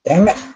Damn it.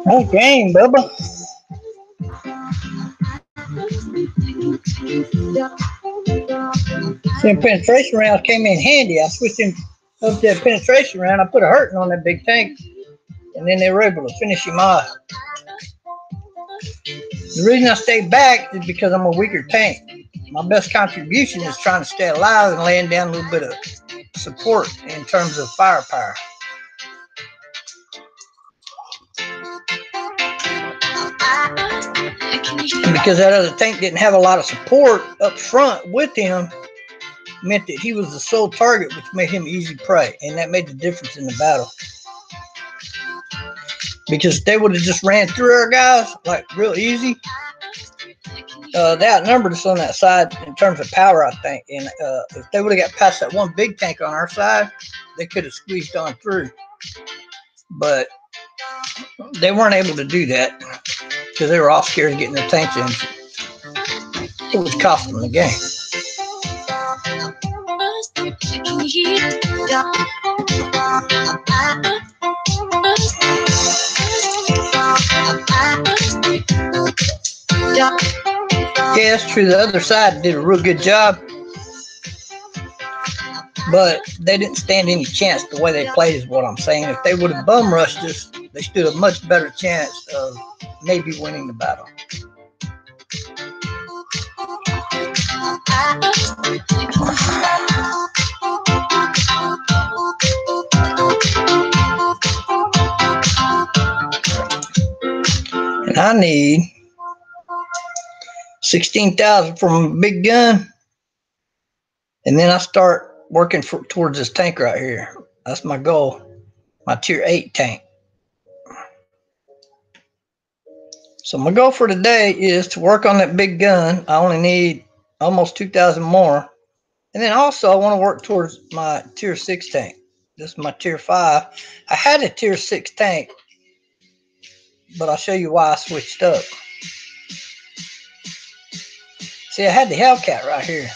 Oh, game, Bubba. Them penetration rounds came in handy. I switched him up to that penetration round. I put a hurting on that big tank, and then they were able to finish him off. The reason I stay back is because I'm a weaker tank. My best contribution is trying to stay alive and laying down a little bit of support in terms of firepower. And because that other tank didn't have a lot of support up front with him, meant that he was the sole target, which made him easy prey, and that made the difference in the battle. Because if they would have just ran through our guys like real easy, they outnumbered us on that side in terms of power, I think. And if they would have got past that one big tank on our side, they could have squeezed on through. But they weren't able to do that because they were all scared of getting their tanks injured. It was costing them the game. Yeah, it's true. The other side did a real good job, but they didn't stand any chance the way they played is what I'm saying. If they would have bum rushed us, they stood a much better chance of maybe winning the battle. And I need 16,000 from a big gun, and then I start working towards this tank right here. That's my goal, my tier 8 tank. So my goal for today is to work on that big gun. I only need almost 2,000 more. And then also I want to work towards my tier 6 tank. This is my tier 5. I had a tier 6 tank, but I'll show you why I switched up. See, I had the Hellcat right here.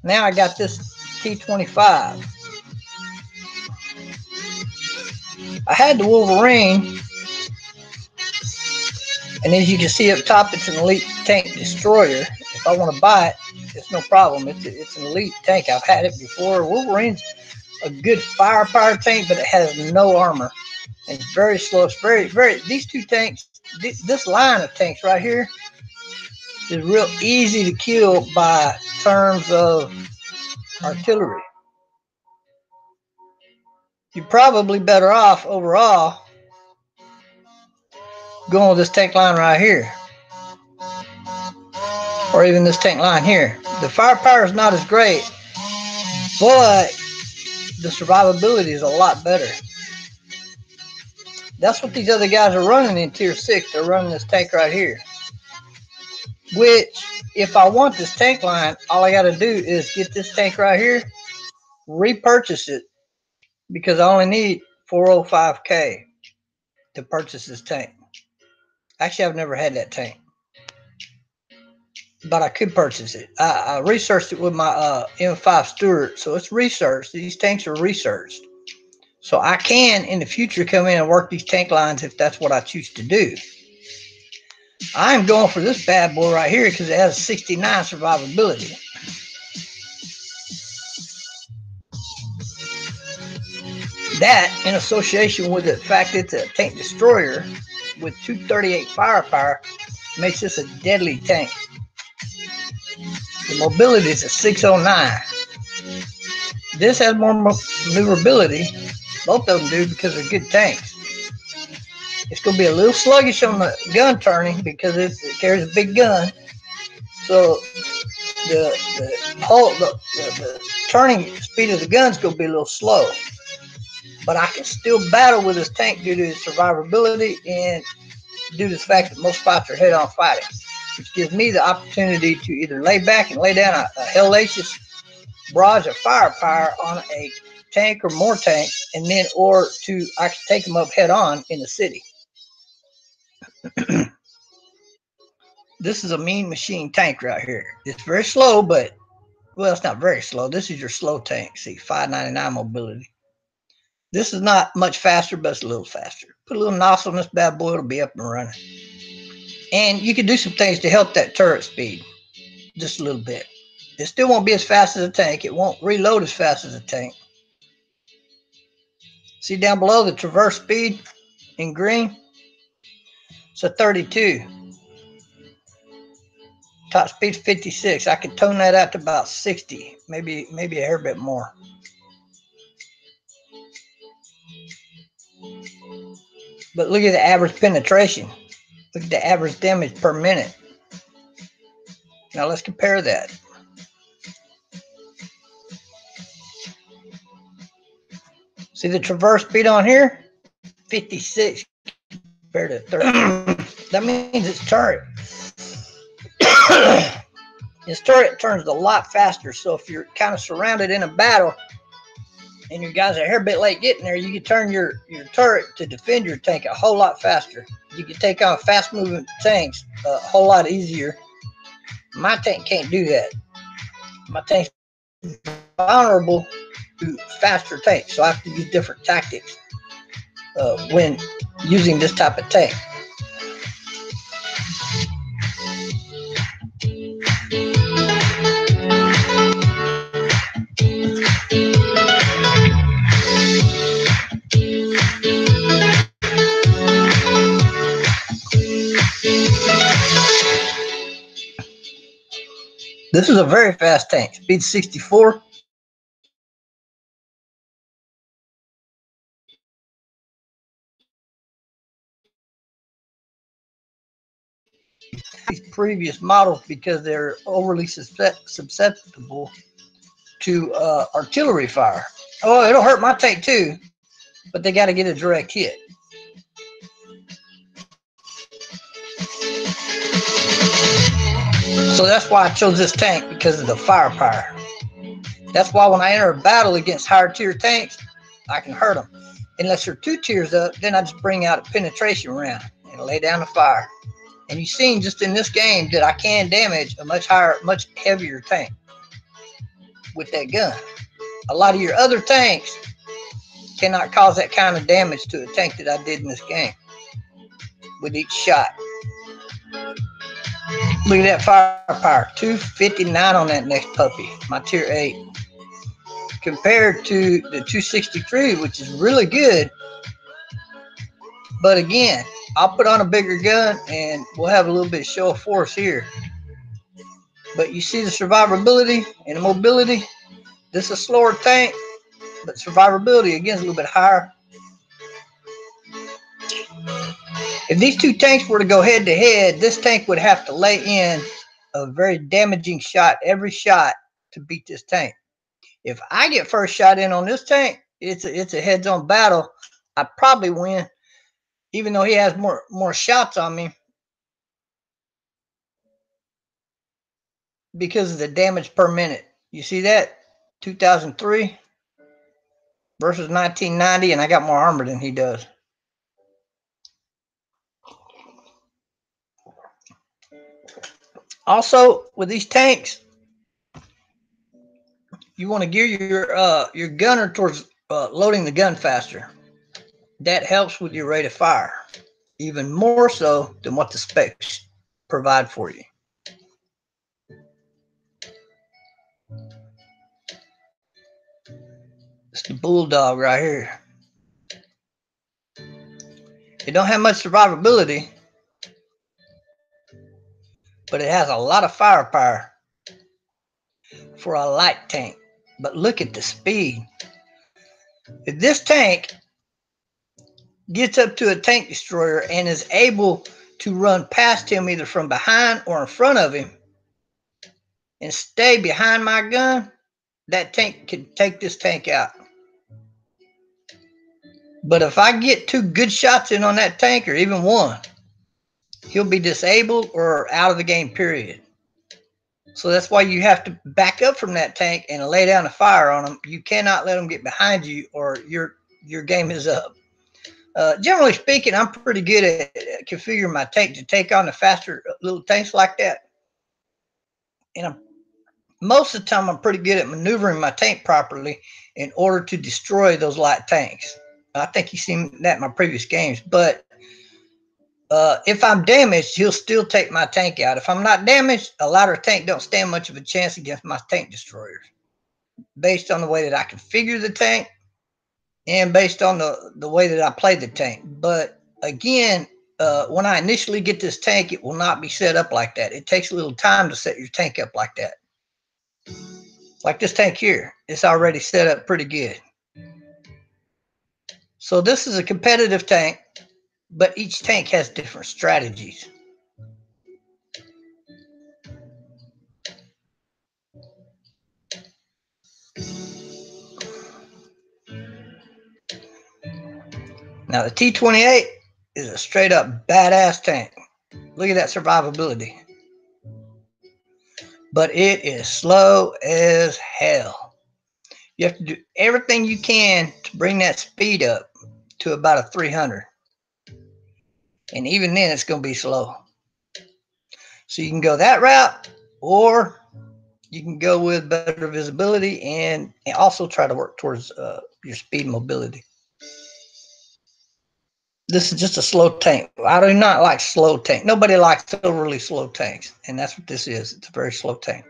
Now I got this T25. I had the Wolverine, and as you can see up top, it's an elite tank destroyer. If I want to buy it, it's no problem. It's an elite tank. I've had it before. Wolverine's a good firepower tank, but it has no armor. And it's very slow. It's very, these two tanks, this line of tanks right here is real easy to kill by terms of artillery. You're probably better off overall going with this tank line right here, or even this tank line here. The firepower is not as great, but the survivability is a lot better. That's what these other guys are running in tier 6. They're running this tank right here, which if I want this tank line, all I got to do is get this tank right here, repurchase it, because I only need 405K to purchase this tank. Actually, I've never had that tank, but I could purchase it. I researched it with my M5 Stuart, so it's researched. These tanks are researched. So I can, in the future, come in and work these tank lines if that's what I choose to do. I'm going for this bad boy right here because it has 69 survivability. That, in association with the fact it's a tank destroyer with 238 firepower, makes this a deadly tank. The mobility is a 609. This has more maneuverability. Both of them do because they're good tanks. It's going to be a little sluggish on the gun turning because it carries a big gun. So the turning speed of the gun is going to be a little slow. but I can still battle with this tank due to its survivability and due to the fact that most spots are head-on fighting, which gives me the opportunity to either lay back and lay down a hellacious barrage of firepower on a tank or more tanks, and then I can take them up head-on in the city. This is a Mean Machine tank right here. It's very slow, but, well, it's not very slow. This is your slow tank. See, 599 mobility. This is not much faster, but it's a little faster. Put a little nozzle on this bad boy, it'll be up and running. And you can do some things to help that turret speed, just a little bit. It still won't be as fast as a tank. It won't reload as fast as a tank. See down below the traverse speed in green? It's a 32. Top speed's 56. I could tone that out to about 60, maybe a hair bit more. But look at the average penetration. Look at the average damage per minute. Now let's compare that. See the traverse speed on here? 56 compared to 30. That means its turret. Its turret turns a lot faster. So if you're kind of surrounded in a battle and your guys are a hair bit late getting there, you can turn your turret to defend your tank a whole lot faster. You can take on fast moving tanks a whole lot easier. My tank can't do that. My tank's vulnerable to faster tanks, so I have to use different tactics when using this type of tank. This is a very fast tank, speed 64. These previous models because they're overly susceptible to artillery fire. Oh, it'll hurt my tank too, but they got to get a direct hit. So that's why I chose this tank, because of the firepower. That's why when I enter a battle against higher tier tanks, I can hurt them. Unless they're 2 tiers up, then I just bring out a penetration round and lay down the fire. And you've seen just in this game that I can damage a much heavier tank with that gun. A lot of your other tanks cannot cause that kind of damage to a tank that I did in this game with each shot. Look at that firepower, 259 on that next puppy, my tier 8. Compared to the 263, which is really good. But again, I'll put on a bigger gun and we'll have a little bit of show of force here. But you see the survivability and the mobility. This is a slower tank, but survivability again is a little bit higher. If these two tanks were to go head to head, this tank would have to lay in a very damaging shot every shot to beat this tank. If I get first shot in on this tank, it's a heads-on battle. I probably win, even though he has more shots on me, because of the damage per minute. You see that? 2003 versus 1990, and I got more armor than he does. Also, with these tanks, you want to gear your gunner towards loading the gun faster. That helps with your rate of fire, even more so than what the specs provide for you. It's the Bulldog right here. It don't have much survivability, but it has a lot of firepower for a light tank. But look at the speed. If this tank gets up to a tank destroyer and is able to run past him either from behind or in front of him and stay behind my gun, that tank can take this tank out. But if I get 2 good shots in on that tank, or even 1, he'll be disabled or out of the game, period. So that's why you have to back up from that tank and lay down a fire on them. You cannot let them get behind you, or your game is up. Generally speaking, I'm pretty good at configuring my tank to take on the faster little tanks like that. And most of the time, I'm pretty good at maneuvering my tank properly in order to destroy those light tanks. I think you've seen that in my previous games. But if I'm damaged, he'll still take my tank out. If I'm not damaged, a lighter tank don't stand much of a chance against my tank destroyers, based on the way that I configure the tank and based on the way that I play the tank. But again, when I initially get this tank, it will not be set up like that. It takes a little time to set your tank up like that. Like this tank here, it's already set up pretty good. So this is a competitive tank, but each tank has different strategies. Now the T-28 is a straight up badass tank. Look at that survivability. But it is slow as hell. You have to do everything you can to bring that speed up to about a 300. And even then, it's going to be slow. So you can go that route, or you can go with better visibility and also try to work towards your speed and mobility. This is just a slow tank. I do not like slow tank. Nobody likes overly slow tanks, and that's what this is. It's a very slow tank.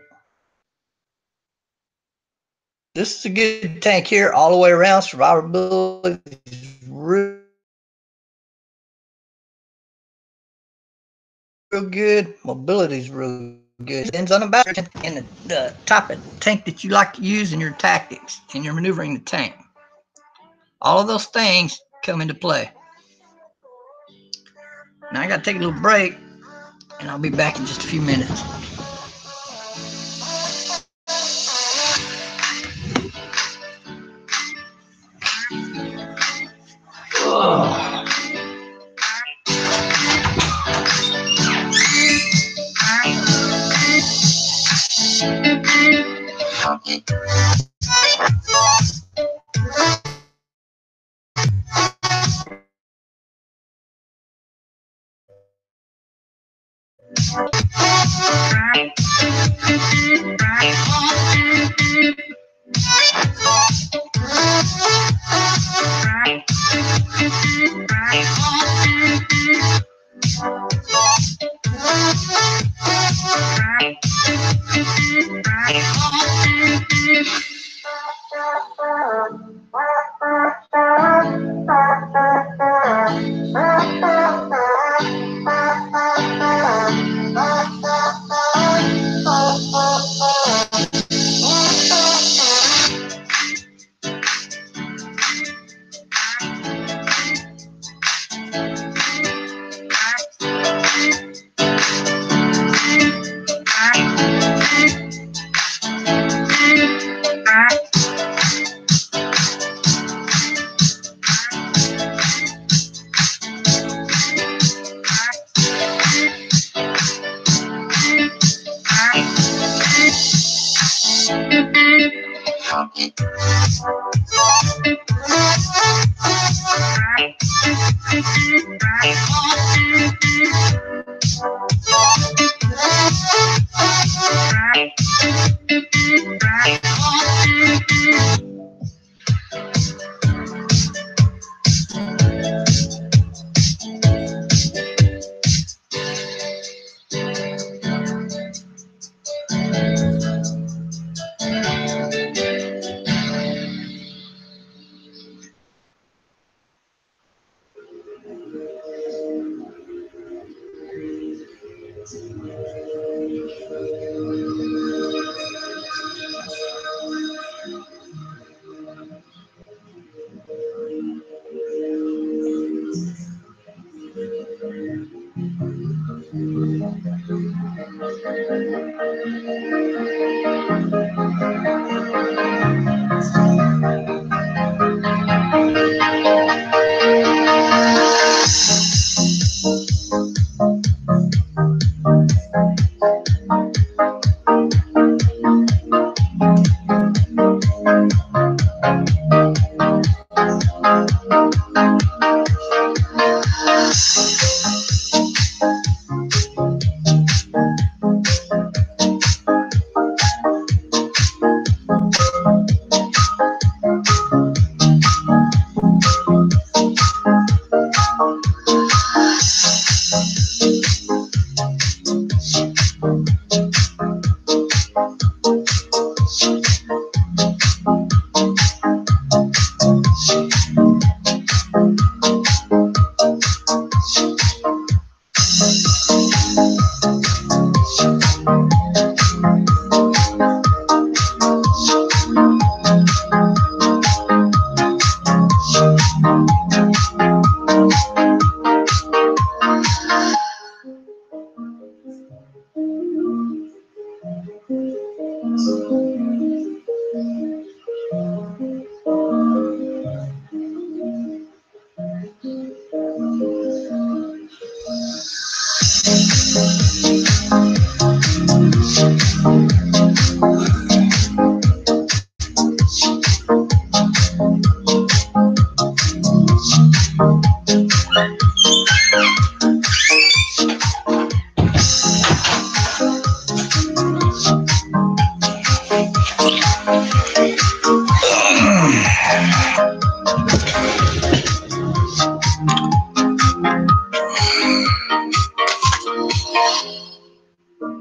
This is a good tank here all the way around. Survivability is real good. Mobility is real good. It depends on the battery and the type of tank that you like to use in your tactics and your maneuvering the tank. All of those things come into play. Now I got to take a little break, and I'll be back in just a few minutes.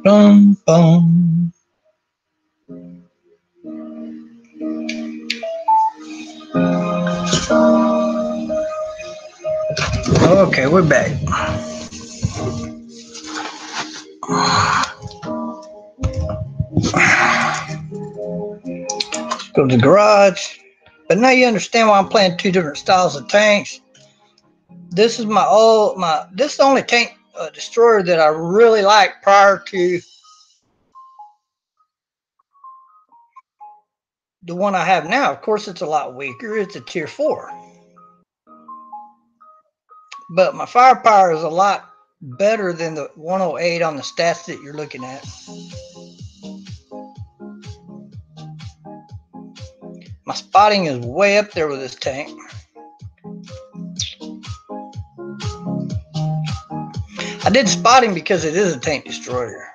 Boom, boom. Okay, we're back. Go to the garage. But now you understand why I'm playing two different styles of tanks. This is this is the only tank destroyer that I really like prior to the one I have now. Of course, it's a lot weaker. It's a tier 4. But my firepower is a lot better than the 108 on the stats that you're looking at. My spotting is way up there with this tank. I did spotting because it is a tank destroyer.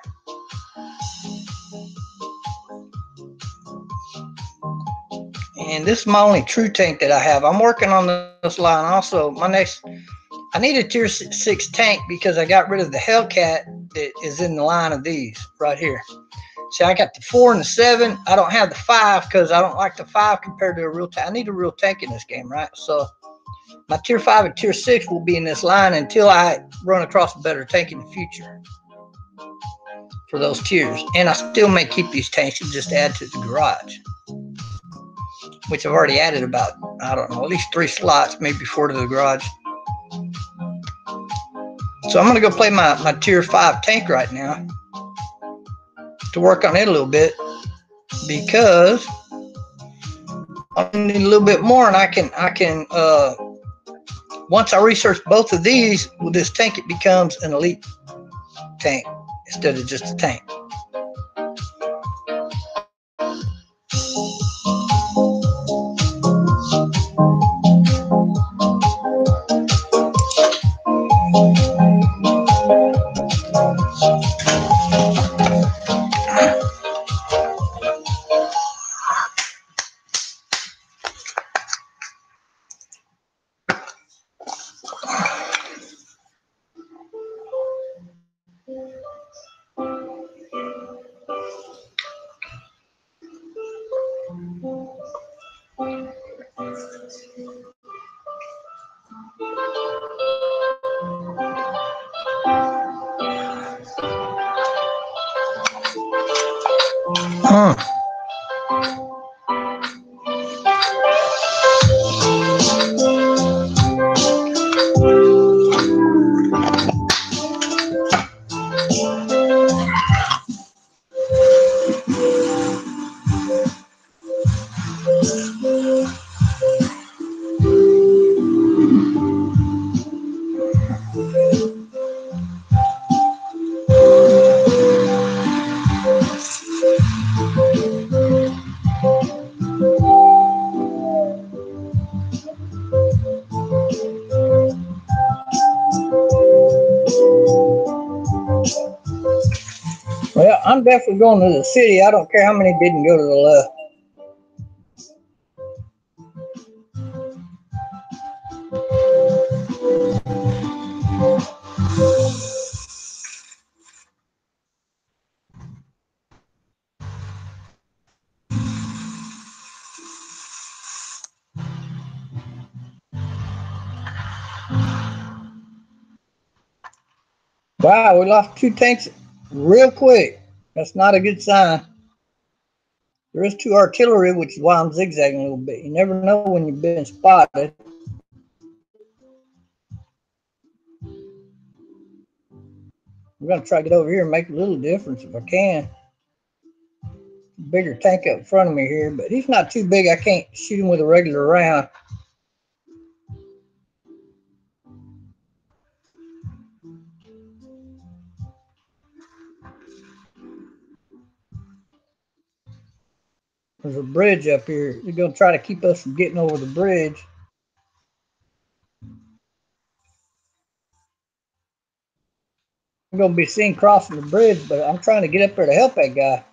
And this is my only true tank that I have. I'm working on this line also. I need a tier 6 tank because I got rid of the Hellcat that is in the line of these right here. See, I got the 4 and the 7. I don't have the 5 because I don't like the 5 compared to a real tank. I need a real tank in this game, right? So my tier 5 and tier 6 will be in this line until I run across a better tank in the future for those tiers. And I still may keep these tanks and just add to the garage, which I've already added about, I don't know, at least 3 slots, maybe 4 to the garage. So I'm going to go play my tier 5 tank right now to work on it a little bit because I need a little bit more, and I can once I research both of these with this tank, it becomes an elite tank instead of just a tank. Well, I'm definitely going to the city. I don't care how many didn't go to the left. Wow, we lost 2 tanks real quick. That's not a good sign. There is 2 artillery, which is why I'm zigzagging a little bit. You never know when you've been spotted. I'm going to try to get over here and make a little difference if I can. Bigger tank up in front of me here, but he's not too big. I can't shoot him with a regular round. There's a bridge up here. They're going to try to keep us from getting over the bridge. I'm going to be seen crossing the bridge, but I'm trying to get up there to help that guy.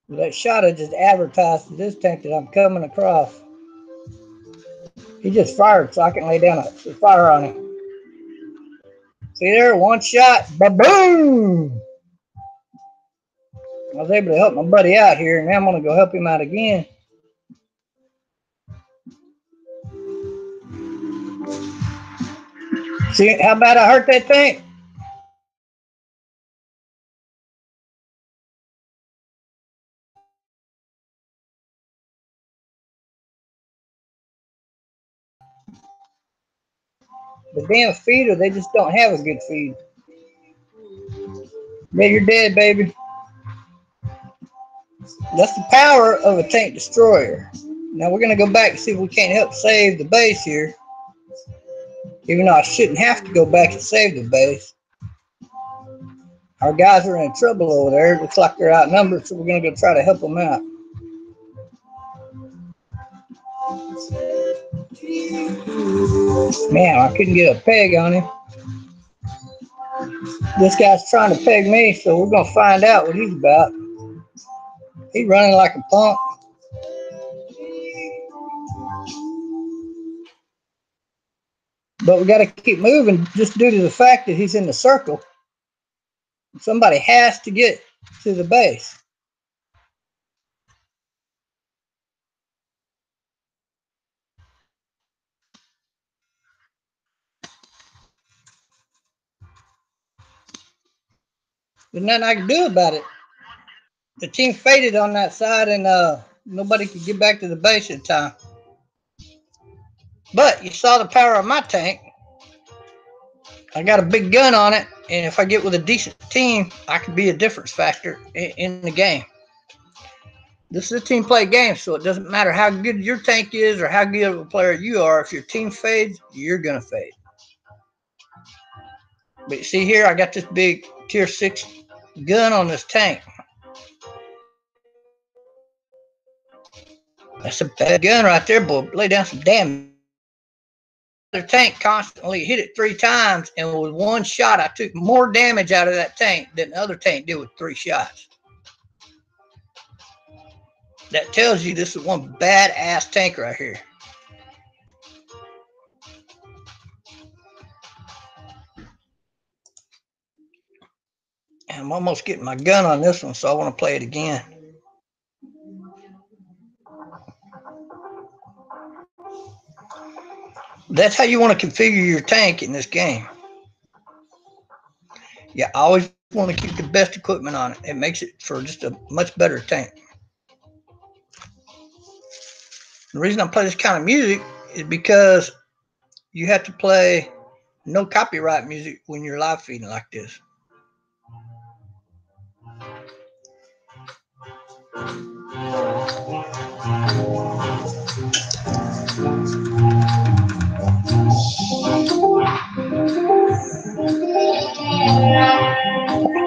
That shot I just advertised to this tank that I'm coming across. He just fired, so I can lay down a fire on him. See there, one shot, ba-boom! I was able to help my buddy out here, and now I'm going to go help him out again. See how bad I hurt that tank? The damn feeder, they just don't have a good feed. Yeah, you're dead, baby. That's the power of a tank destroyer. Now we're going to go back and see if we can't help save the base here. Even though I shouldn't have to go back and save the base. Our guys are in trouble over there. It looks like they're outnumbered, so we're going to go try to help them out. Man, I couldn't get a peg on him. This guy's trying to peg me, so we're going to find out what he's about. He's running like a punk. But we got to keep moving just due to the fact that he's in the circle. Somebody has to get to the base. There's nothing I can do about it. The team faded on that side, and nobody could get back to the base in time. But you saw the power of my tank. I got a big gun on it, and if I get with a decent team, I could be a difference factor in the game. This is a team play game, so it doesn't matter how good your tank is or how good of a player you are. If your team fades, you're going to fade. But you see here, I got this big tier 6 gun on this tank. That's a bad gun right there, boy. Lay down some damage. The tank constantly hit it 3 times, and with one shot, I took more damage out of that tank than the other tank did with 3 shots. That tells you this is one badass tank right here. And I'm almost getting my gun on this one, so I want to play it again. That's how you want to configure your tank in this game. You always want to keep the best equipment on it. It makes it for just a much better tank. The reason I play this kind of music is because you have to play no copyright music when you're live feeding like this.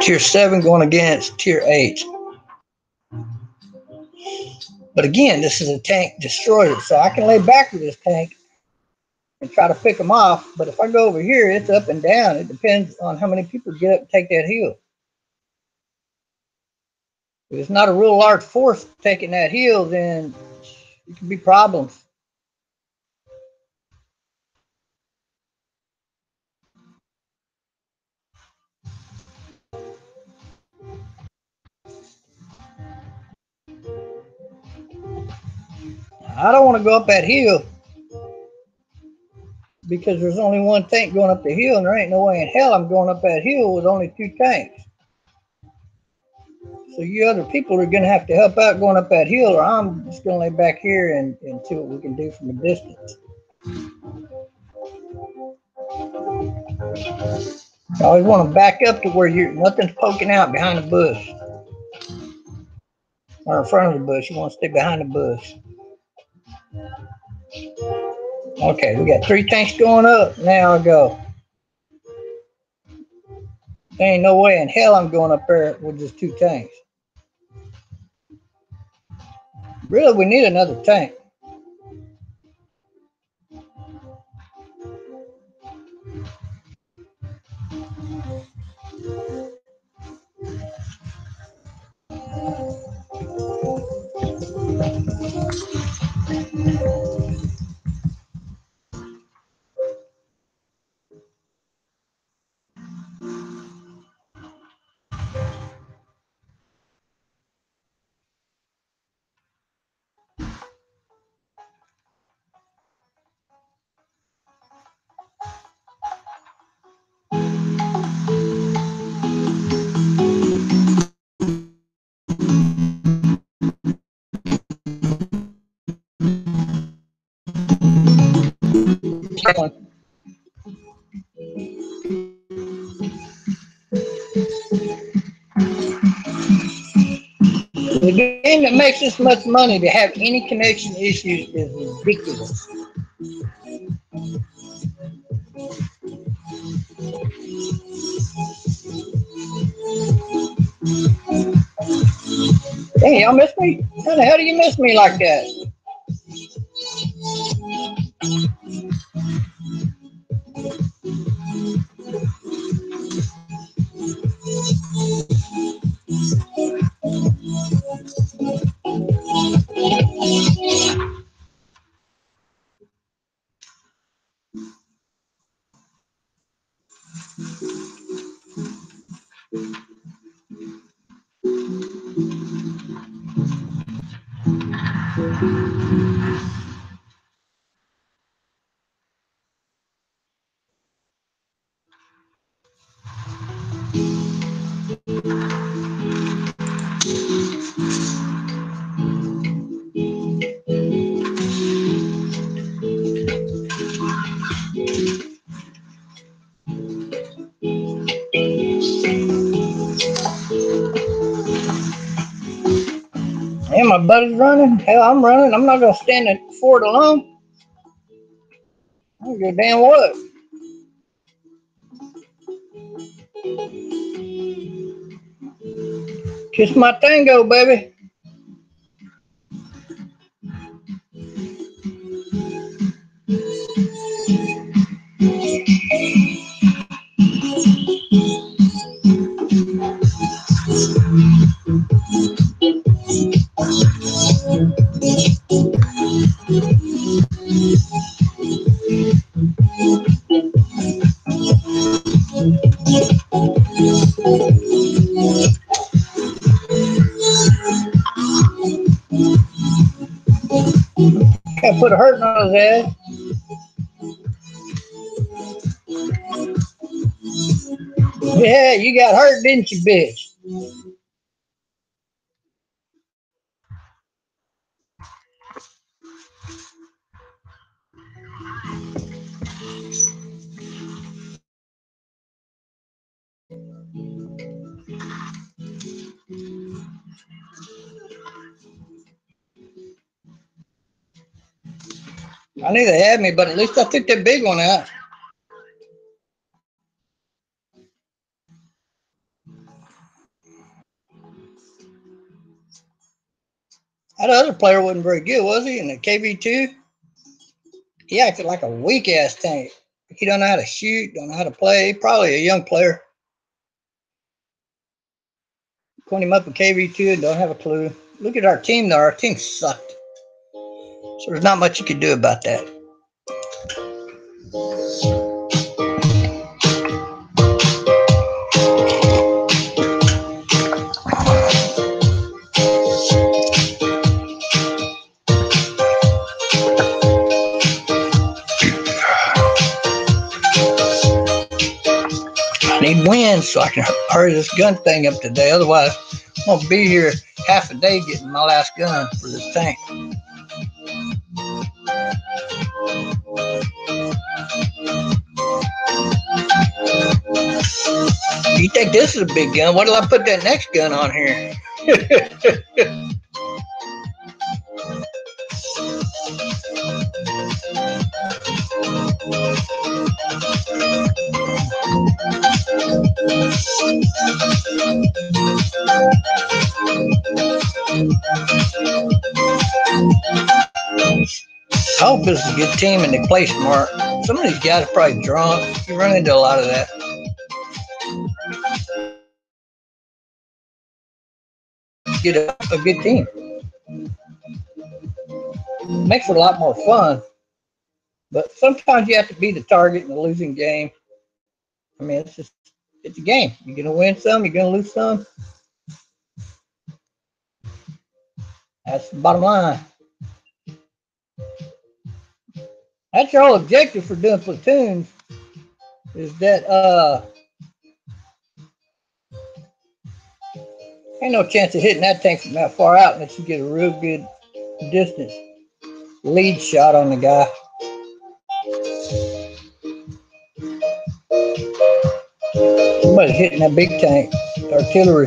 Tier 7 going against tier 8. But again, this is a tank destroyer, so I can lay back with this tank and try to pick them off. But if I go over here, it's up and down. It depends on how many people get up and take that hill. If it's not a real large force taking that hill, then it could be problems. I don't want to go up that hill because there's only one tank going up the hill, and there ain't no way in hell I'm going up that hill with only 2 tanks. So you other people are going to have to help out going up that hill, or I'm just going to lay back here and see what we can do from a distance. I always want to back up to where nothing's poking out behind the bush or in front of the bush. You want to stay behind the bush. Okay, we got 3 tanks going up. Now I go. There ain't no way in hell I'm going up there with just 2 tanks. Really, we need another tank. the game that makes this much money to have any connection issues is ridiculous. Hey, y'all miss me? How the hell do you miss me like that? Hey, my buddy's running. Hell, I'm running. I'm not going to stand for it alone. I don't give a damn what. Kiss my tango, baby. Gotta put a hurting on his head. Yeah, you got hurt, didn't you, bitch? I knew they had me, but at least I took that big one out. That other player wasn't very good, was he? In the KV2, he acted like a weak ass tank. He don't know how to shoot, don't know how to play. Probably a young player. Put him up in KV2 and don't have a clue. Look at our team, though. Our team sucked. So there's not much you can do about that. I need wins so I can hurry this gun thing up today. Otherwise, I'm going to be here half a day getting my last gun for this tank. You think this is a big gun? What do I put that next gun on here? I hope this is a good team and they play smart. Some of these guys are probably drunk. You run into a lot of that. Get a good team. Makes it a lot more fun. But sometimes you have to be the target in a losing game. I mean, it's a game. You're going to win some, you're going to lose some. That's the bottom line. That's your whole objective for doing platoons, is that ain't no chance of hitting that tank from that far out unless you get a real good distance lead shot on the guy. Somebody's hitting that big tank, artillery.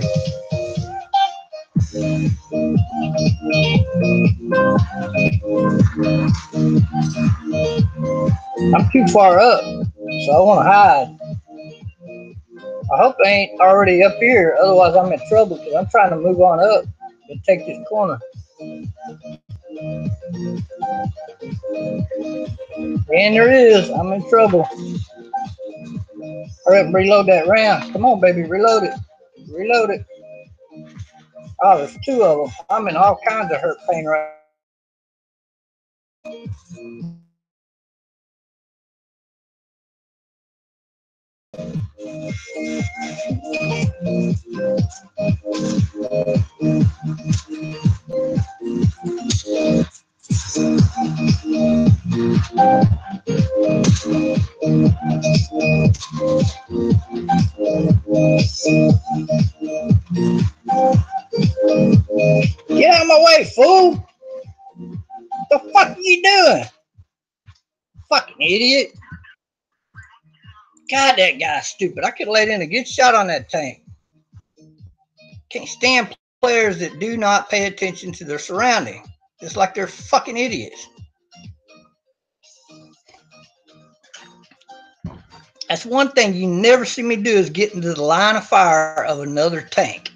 I'm too far up, so I want to hide. I hope they ain't already up here, otherwise I'm in trouble because I'm trying to move on up and take this corner. And there is. I'm in trouble. Hurry up and reload that round. Come on, baby, reload it. Reload it. Oh, there's two of them. I'm in all kinds of hurt pain right Get out of my way, fool! The fuck are you doing? Fucking idiot. God, that guy's stupid. I could have laid in a good shot on that tank. Can't stand players that do not pay attention to their surrounding. It's like they're fucking idiots. That's one thing you never see me do is get into the line of fire of another tank.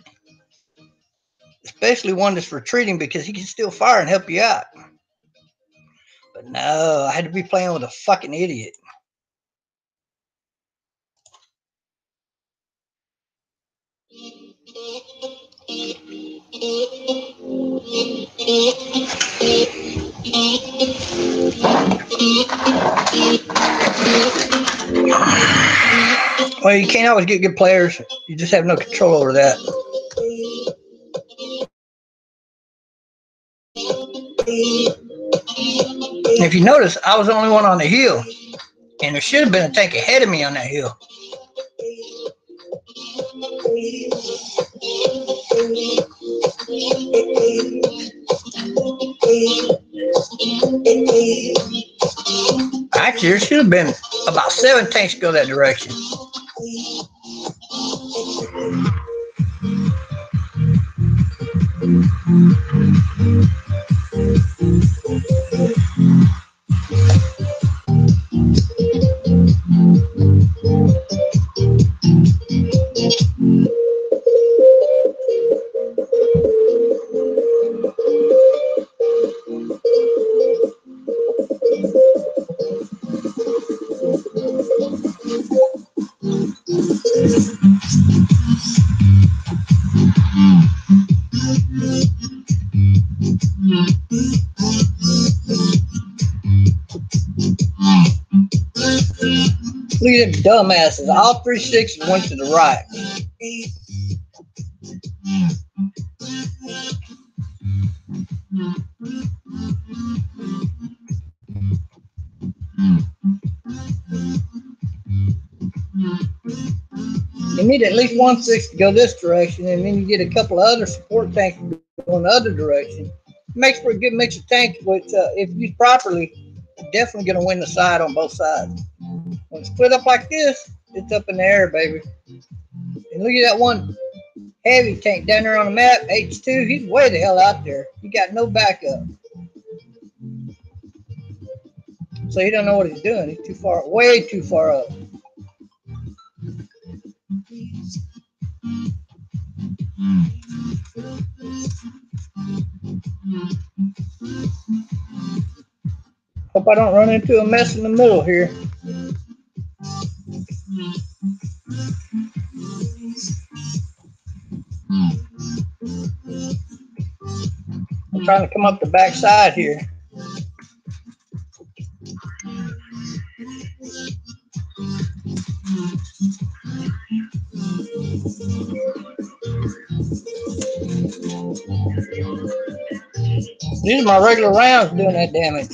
Especially one that's retreating because he can still fire and help you out. But no, I had to be playing with a fucking idiot. Well, you can't always get good players. You just have no control over that. And if you notice, I was the only one on the hill. And there should have been a tank ahead of me on that hill. Actually, there should have been about 7 tanks go that direction. Look at them dumbasses. All 3 6s went to the right. You need at least 1 6 to go this direction, and then you get a couple of other support tanks going the other direction. It makes for a good mix of tanks, which, if used properly, definitely going to win the side on both sides. When it's split up like this, it's up in the air, baby. And look at that one heavy tank down there on the map, H2. He's way the hell out there. He got no backup. So he don't know what he's doing. He's too far, way too far up. Hope I don't run into a mess in the middle here. I'm trying to come up the back side here. These are my regular rounds doing that damage.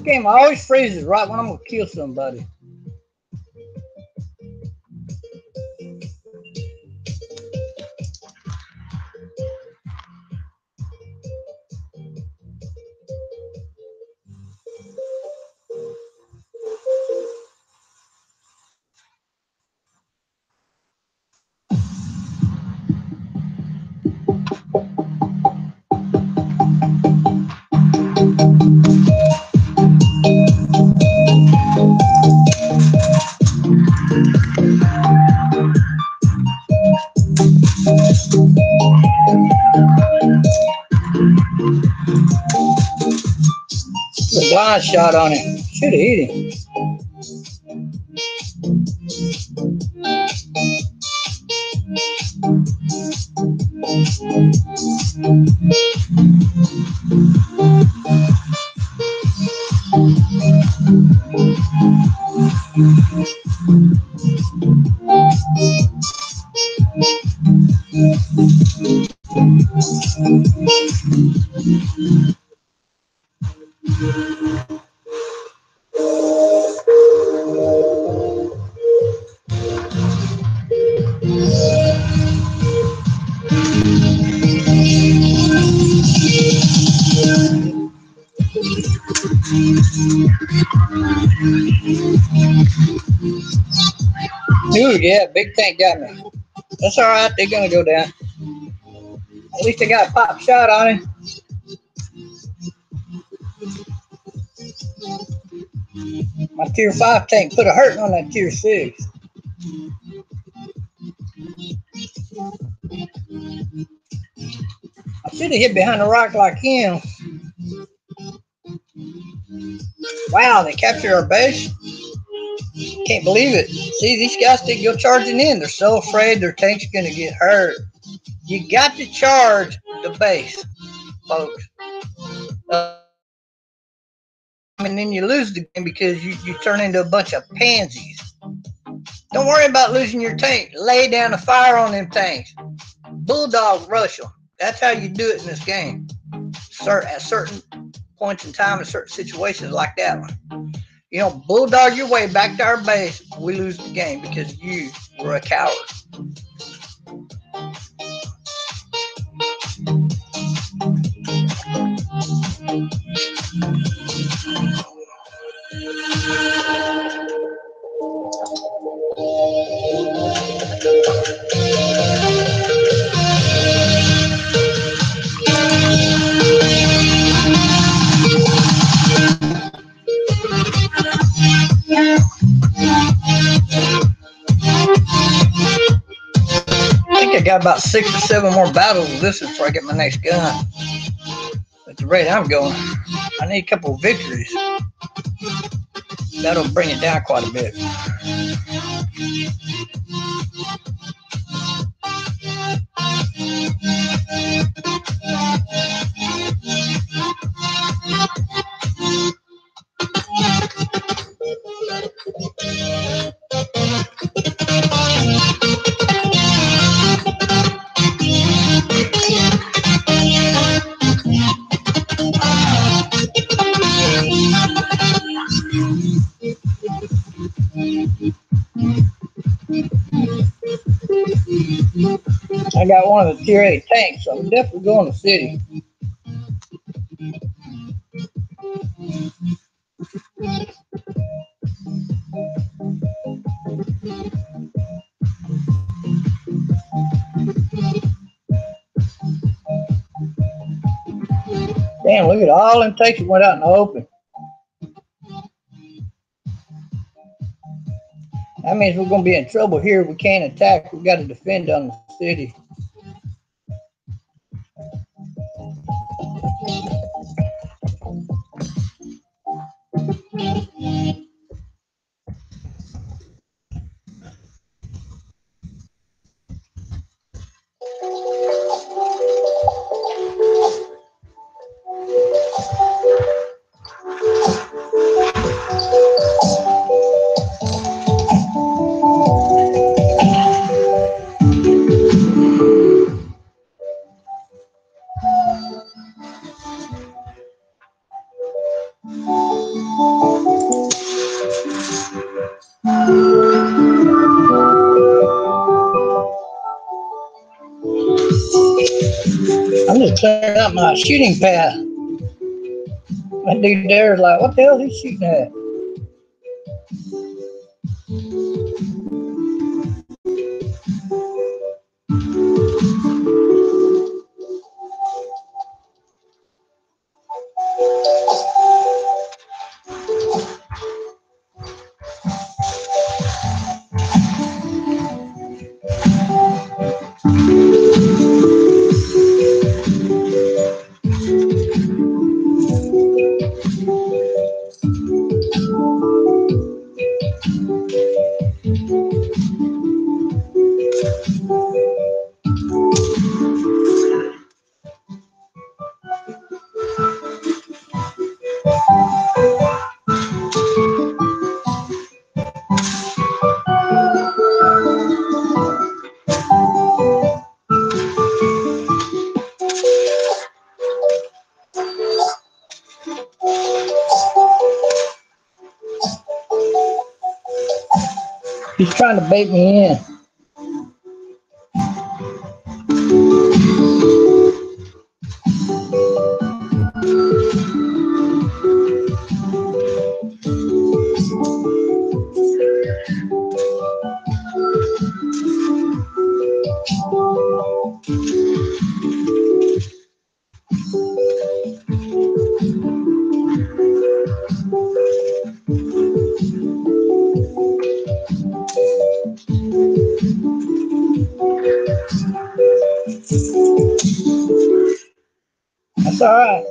game always freezes right when I'm gonna kill somebody. The blind shot on him. Should have hit him. Ooh, yeah, big tank got me. That's all right. They're gonna go down. At least they got a pop shot on him. My tier 5 tank put a hurting on that tier 6. I should have hit behind the rock like him. Wow, they captured our base. Can't believe it. See, these guys think you're charging in. They're so afraid their tank's going to get hurt. You got to charge the base, folks. And then you lose the game because you turn into a bunch of pansies. Don't worry about losing your tank. Lay down a fire on them tanks. Bulldog rush them. That's how you do it in this game. At certain points in time, in certain situations like that one. You know, bulldog your way back to our base. We lose the game because you were a coward. I think I got about 6 or 7 more battles of this before I get my next gun. At the rate I'm going, I need a couple of victories. That'll bring it down quite a bit. I got one of the tier 8 tanks, so I'm definitely going to city. Damn, look at all them tanks that went out in the open. That means we're going to be in trouble here. We can't attack. We've got to defend on the city. I'm just clearing out my shooting path. That dude there is like, what the hell is he shooting at? He's trying to bait me in. That's all right.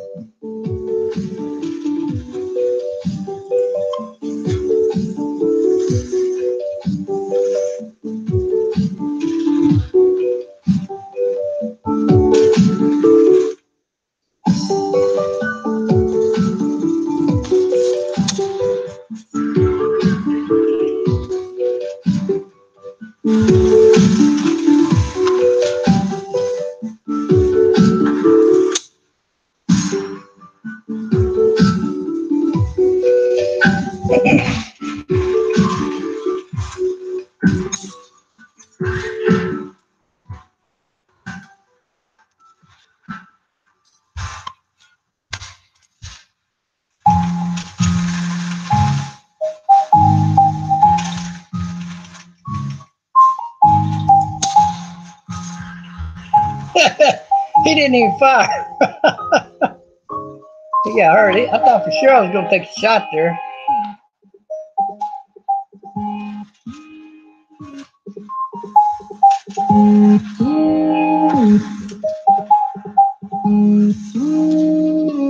He didn't even fire. He got hurt. I thought for sure I was going to take a shot there.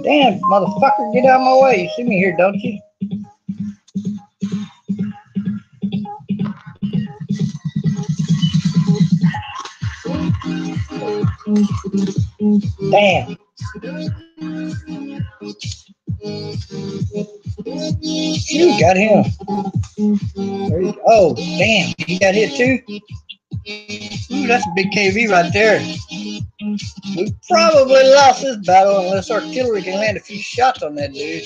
Damn, motherfucker, get out of my way. You see me here, don't you? Damn. You got him. Oh, damn. He got hit too? Ooh, that's a big KV right there. We probably lost this battle unless artillery can land a few shots on that dude.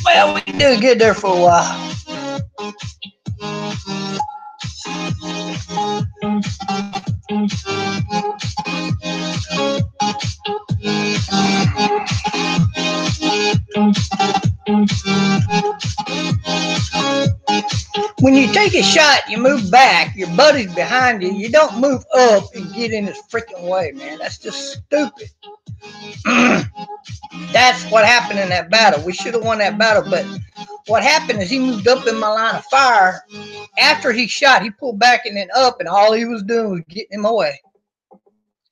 Well, we did good there for a while. When you take a shot, you move back, your buddy's behind you, you don't move up and get in his freaking way, man. That's just stupid. That's what happened in that battle. We should have won that battle, but what happened is he moved up in my line of fire. After he shot, he pulled back and then up, and all he was doing was getting in my way.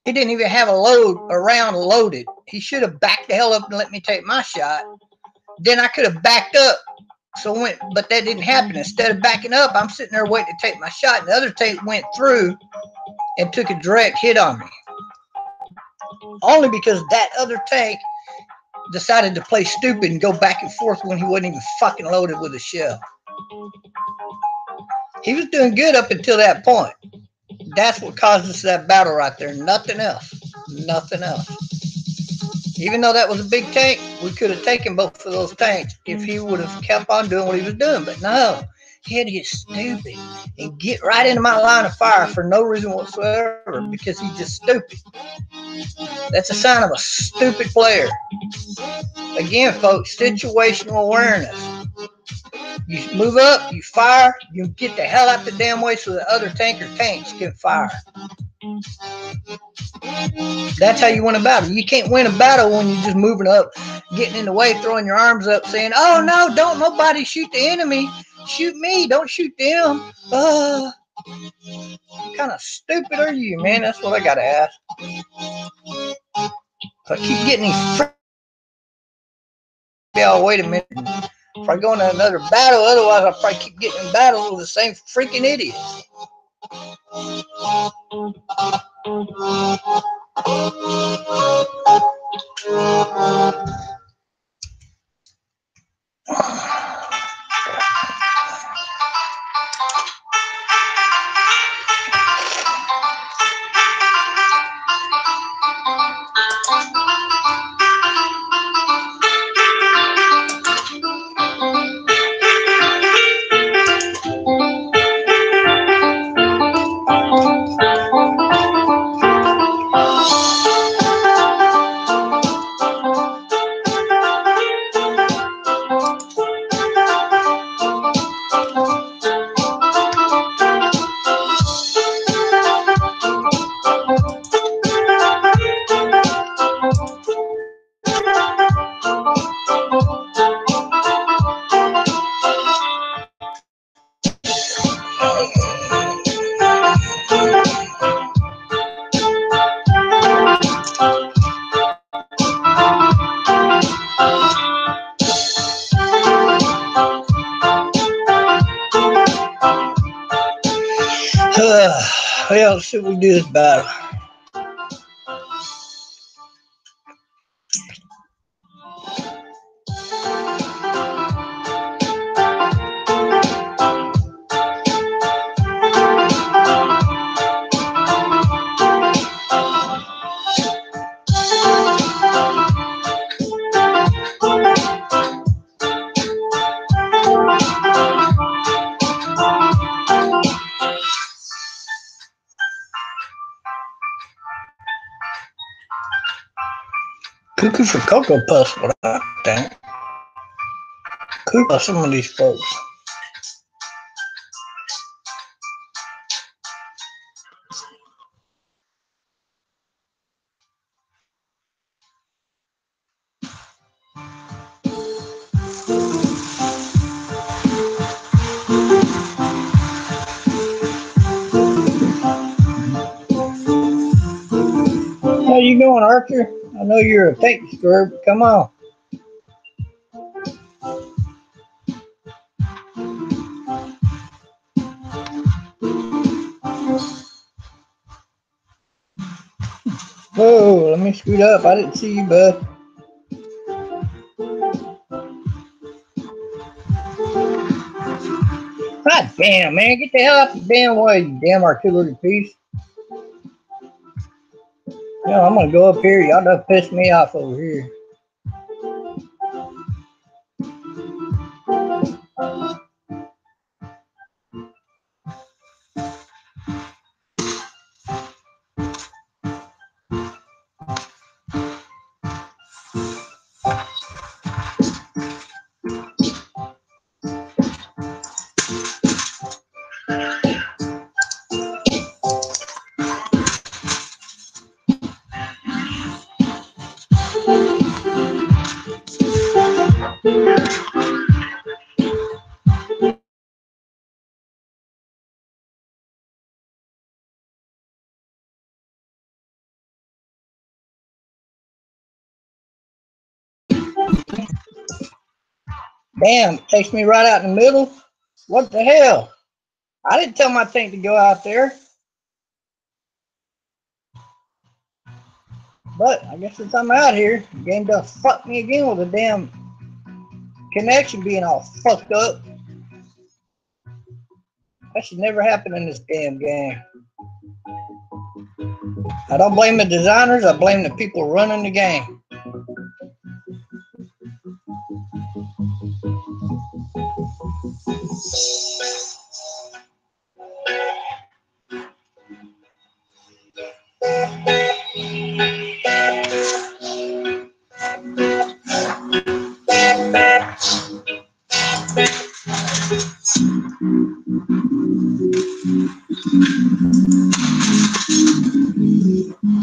He didn't even have a round loaded. He should have backed the hell up and let me take my shot. Then I could have backed up. But that didn't happen. Instead of backing up, I'm sitting there waiting to take my shot, and the other tank went through and took a direct hit on me. Only because that other tank decided to play stupid and go back and forth when he wasn't even fucking loaded with a shell. He was doing good up until that point. That's what caused us that battle right there. Nothing else. Nothing else. Even though that was a big tank, we could have taken both of those tanks if he would have kept on doing what he was doing. But no, kid is stupid and get right into my line of fire for no reason whatsoever because he's just stupid. That's a sign of a stupid player. Again, folks, situational awareness. You move up, you fire, you get the hell out the damn way so the other tanker tanks can fire. That's how you win a battle. You can't win a battle when you're just moving up, getting in the way, throwing your arms up, saying, oh no, don't nobody shoot the enemy. Shoot me, don't shoot them. What kind of stupid are you, man? That's what I gotta ask. I keep getting these y'all, wait a minute. If I go into another battle, otherwise I'll probably keep getting in battles with the same freaking idiots. Well, should we do this battle? Cuckoo for Cocoa Puffs, what I think. Cuckoo some of these folks. How you going, Archer? I know you're a tank destroyer, but come on. Whoa, let me scoot up. I didn't see you, bud. God damn, man. Get the hell out the damn way, you damn artillery piece. Yeah, I'm gonna go up here. Y'all done pissed me off over here. Damn, it takes me right out in the middle. What the hell? I didn't tell my tank to go out there. But I guess since I'm out here, the game done fucked me again with a damn connection being all fucked up. That should never happen in this damn game. I don't blame the designers, I blame the people running the game.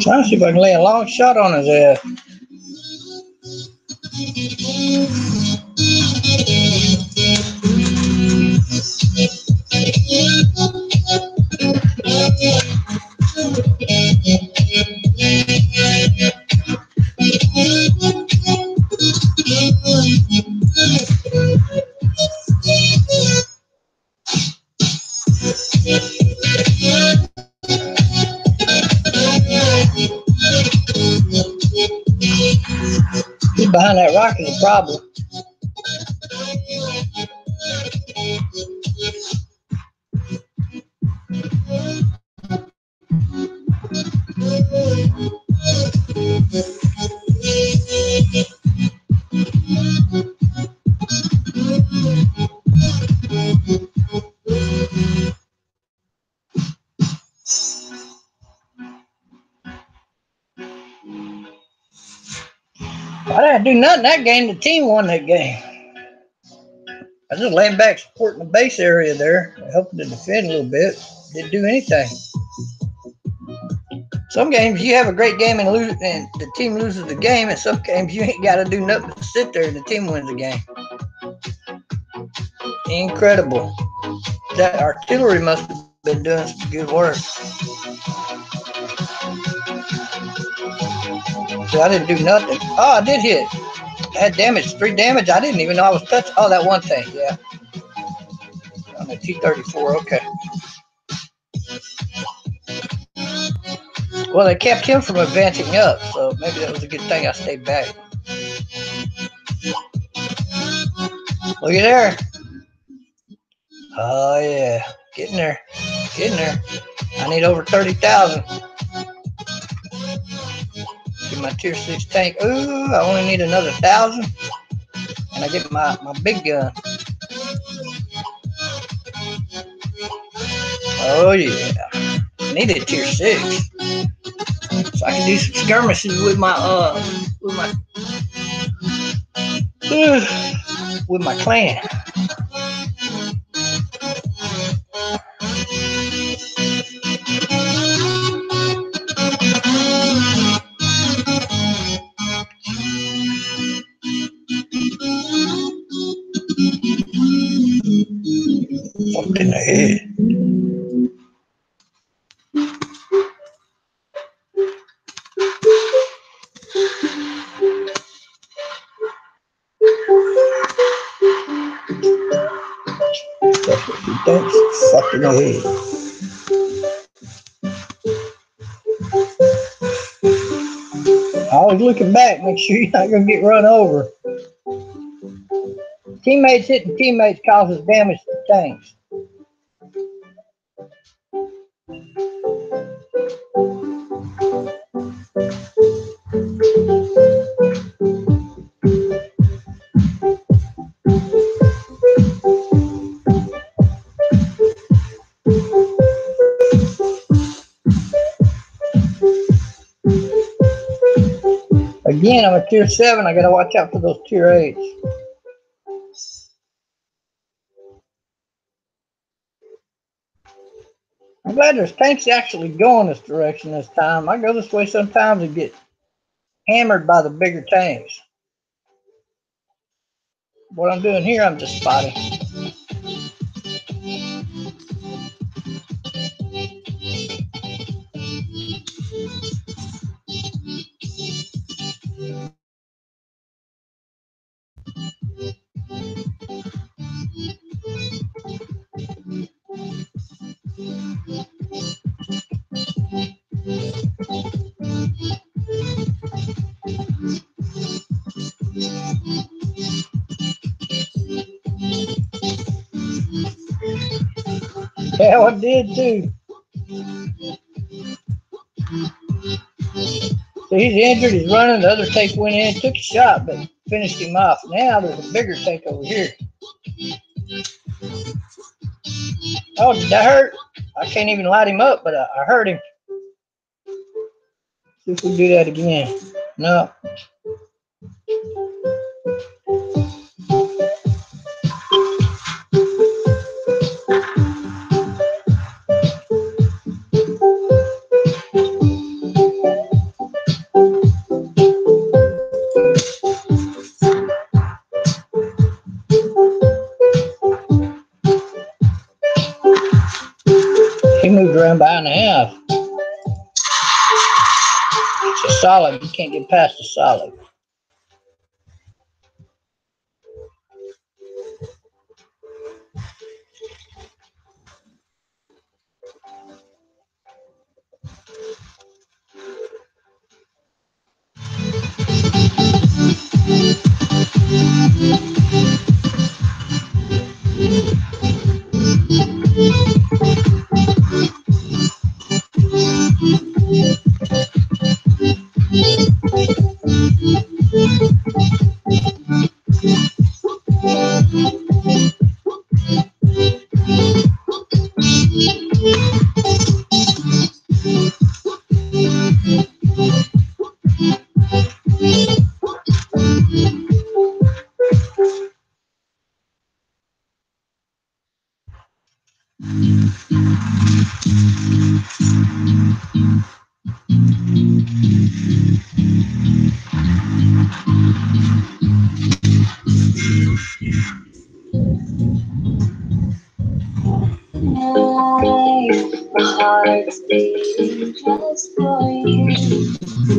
Trying to see if I can lay a long shot on his ass. He's behind that rock is a problem. I didn't do nothing that game. The team won that game. I was just laying back, supporting the base area there, helping to defend a little bit. Didn't do anything. Some games you have a great game and lose, and the team loses the game. And some games you ain't got to do nothing but sit there and the team wins the game. Incredible. That artillery must have been doing some good work. So I didn't do nothing. Oh, I did hit. I had damage, 3 damage. I didn't even know I was touching. Oh, that one thing, yeah. On the T-34, okay. Well, they kept him from advancing up, so maybe that was a good thing I stayed back. Look at there. Oh, yeah. Getting there. Getting there. I need over 30,000. Get my tier 6 tank. Ooh, I only need another 1,000. And I get my big gun. Oh, yeah. I need a tier 6. So I can do some skirmishes with my clan. Fucked in the head. That's what he thinks. Fucked in the head. Always looking back, make sure you're not gonna get run over. Teammates hitting teammates causes damage to tanks. Again, I'm a tier 7. I gotta watch out for those tier 8s. I'm glad there's tanks actually going this direction this time. I go this way sometimes and get hammered by the bigger tanks. What I'm doing here, I'm just spotting. Yeah, I did too. So he's injured, he's running, the other tank went in, took a shot, but finished him off. Now there's a bigger tank over here. Oh, did that hurt? I can't even light him up, but I hurt him. See if we do that again. No. 5.5. It's a solid. You can't get past a solid.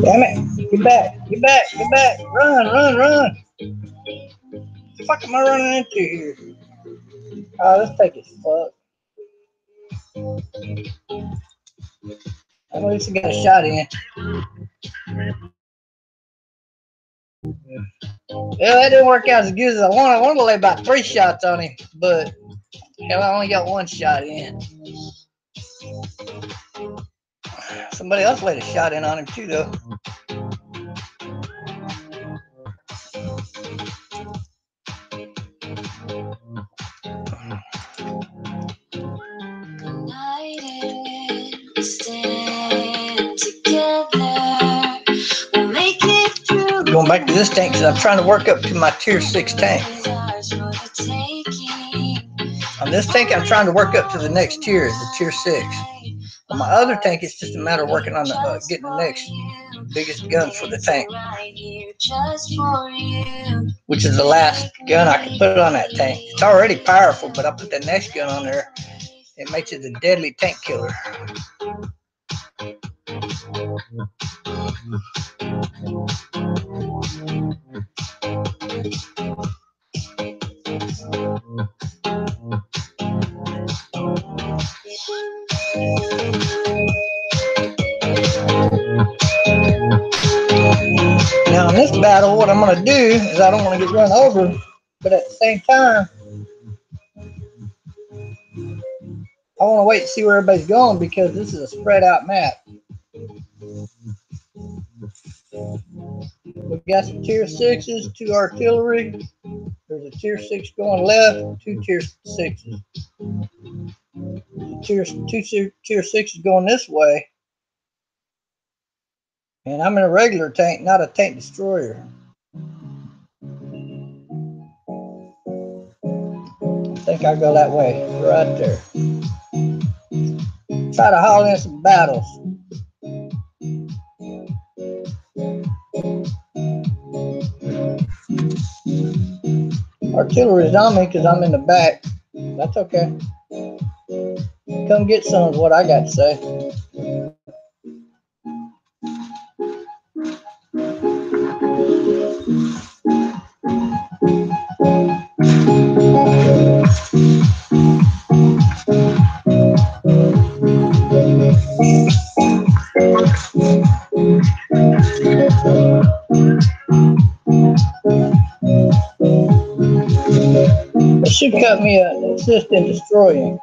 Damn it. Get back. Get back. Get back. Run, run, run. What the fuck am I running into here? Oh, this tank is fucked. At least I got a shot in. Yeah, that didn't work out as good as I wanted. I wanted to lay about 3 shots on him, but hell, I only got 1 shot in. Somebody else laid a shot in on him too, though. Going back to this tank because I'm trying to work up to my tier 6 tank. On this tank, I'm trying to work up to the next tier, the tier 6. On my other tank, it's just a matter of working on the, getting the next biggest guns for the tank, which is the last gun I can put on that tank. It's already powerful, but I put the next gun on there. It makes it a deadly tank killer. Now in this battle, what I'm going to do is I don't want to get run over, but at the same time, I want to wait and see where everybody's going because this is a spread out map. We got some tier 6s, 2 artillery. There's a tier 6 going left, 2 tier 6s. Tier 6 is going this way. And I'm in a regular tank, not a tank destroyer. I think I'll go that way, right there. Try to haul in some battles. Artillery's on me because I'm in the back. That's okay. Come get some is what I got to say. It should cut me an assist in destroying.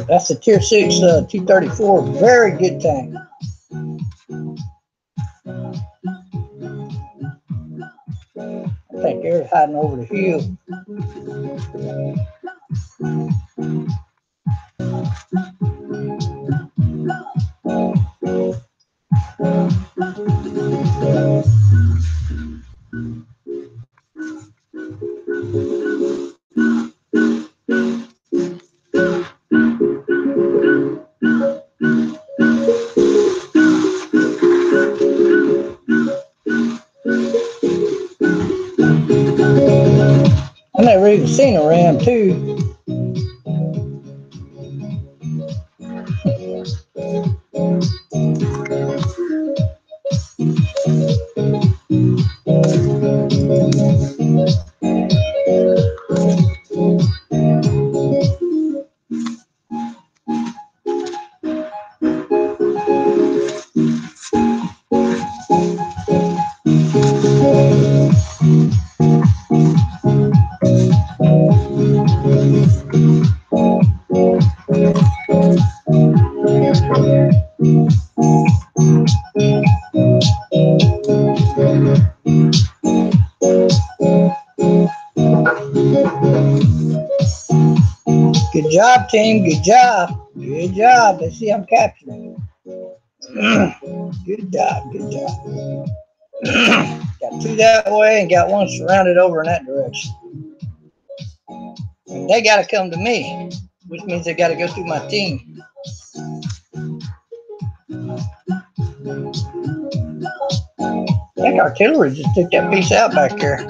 That's the tier 6 234. Very good tank. I think they're hiding over the hill. too. Good job, team. Good job. Good job. Let's see, I'm capturing. Good job. Good job. Got two that way and got one surrounded over in that direction. And they got to come to me, which means they got to go through my team. I think artillery just took that piece out back there.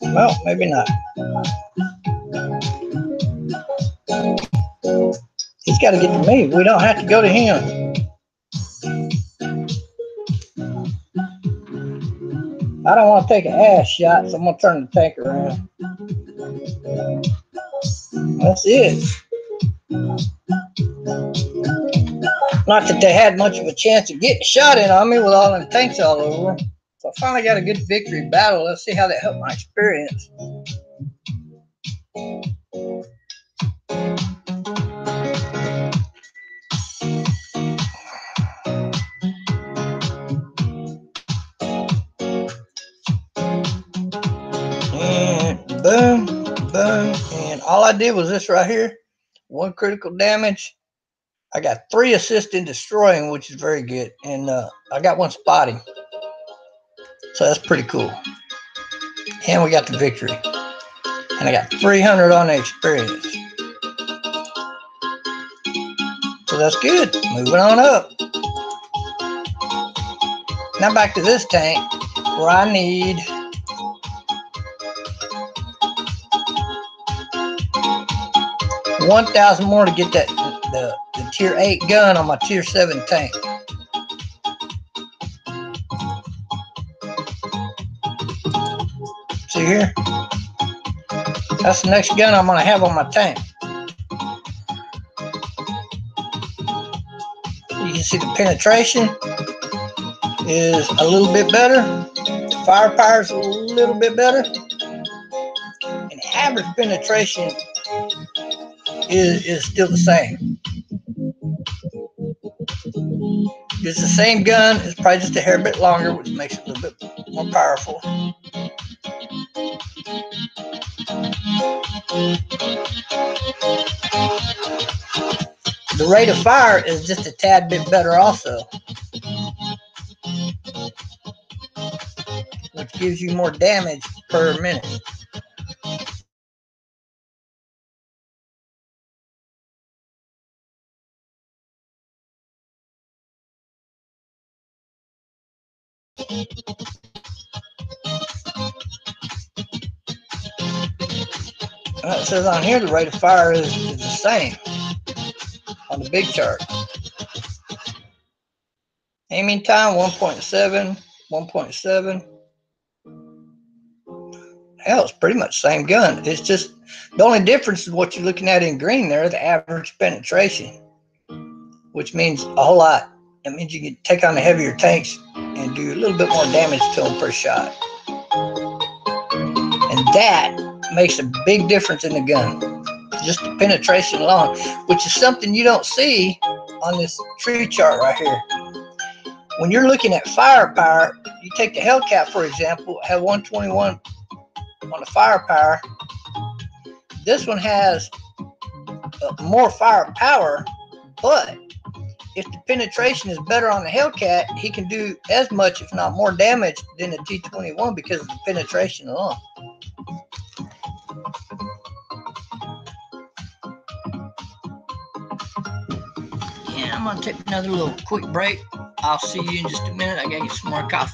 Well, maybe not. He's got to get to me. We don't have to go to him. I don't want to take an ass shot, so I'm going to turn the tank around. That's it. Not that they had much of a chance of getting a shot in on me with all them tanks all over. So I finally got a good victory battle. Let's see how that helped my experience. And boom, boom. And all I did was this right here. One critical damage. I got 3 assists in destroying, which is very good. And I got 1 spotting. So that's pretty cool. And we got the victory. And I got 300 on the experience. So that's good. Moving on up. Now back to this tank where I need 1,000 more to get that the tier 8 gun on my tier 7 tank. See here? That's the next gun I'm going to have on my tank. You can see the penetration is a little bit better. Firepower is a little bit better. And average penetration is still the same. It's the same gun. It's probably just a hair bit longer, which makes it a little bit more powerful. The rate of fire is just a tad bit better also, which gives you more damage per minute. It says on here the rate of fire is the same on the big chart. Aiming time 1.7, 1.7. Hell, it's pretty much the same gun. It's just the only difference is what you're looking at in green there, the average penetration, which means a whole lot. It means you can take on the heavier tanks and do a little bit more damage to them per shot. And that makes a big difference in the gun. Just the penetration alone, which is something you don't see on this tree chart right here. When you're looking at firepower, you take the Hellcat, for example, have 121 on the firepower. This one has more firepower, but if the penetration is better on the Hellcat, he can do as much, if not more damage than the T21 because of the penetration alone. Yeah, I'm gonna take another little quick break. I'll see you in just a minute. I gotta get some more coffee.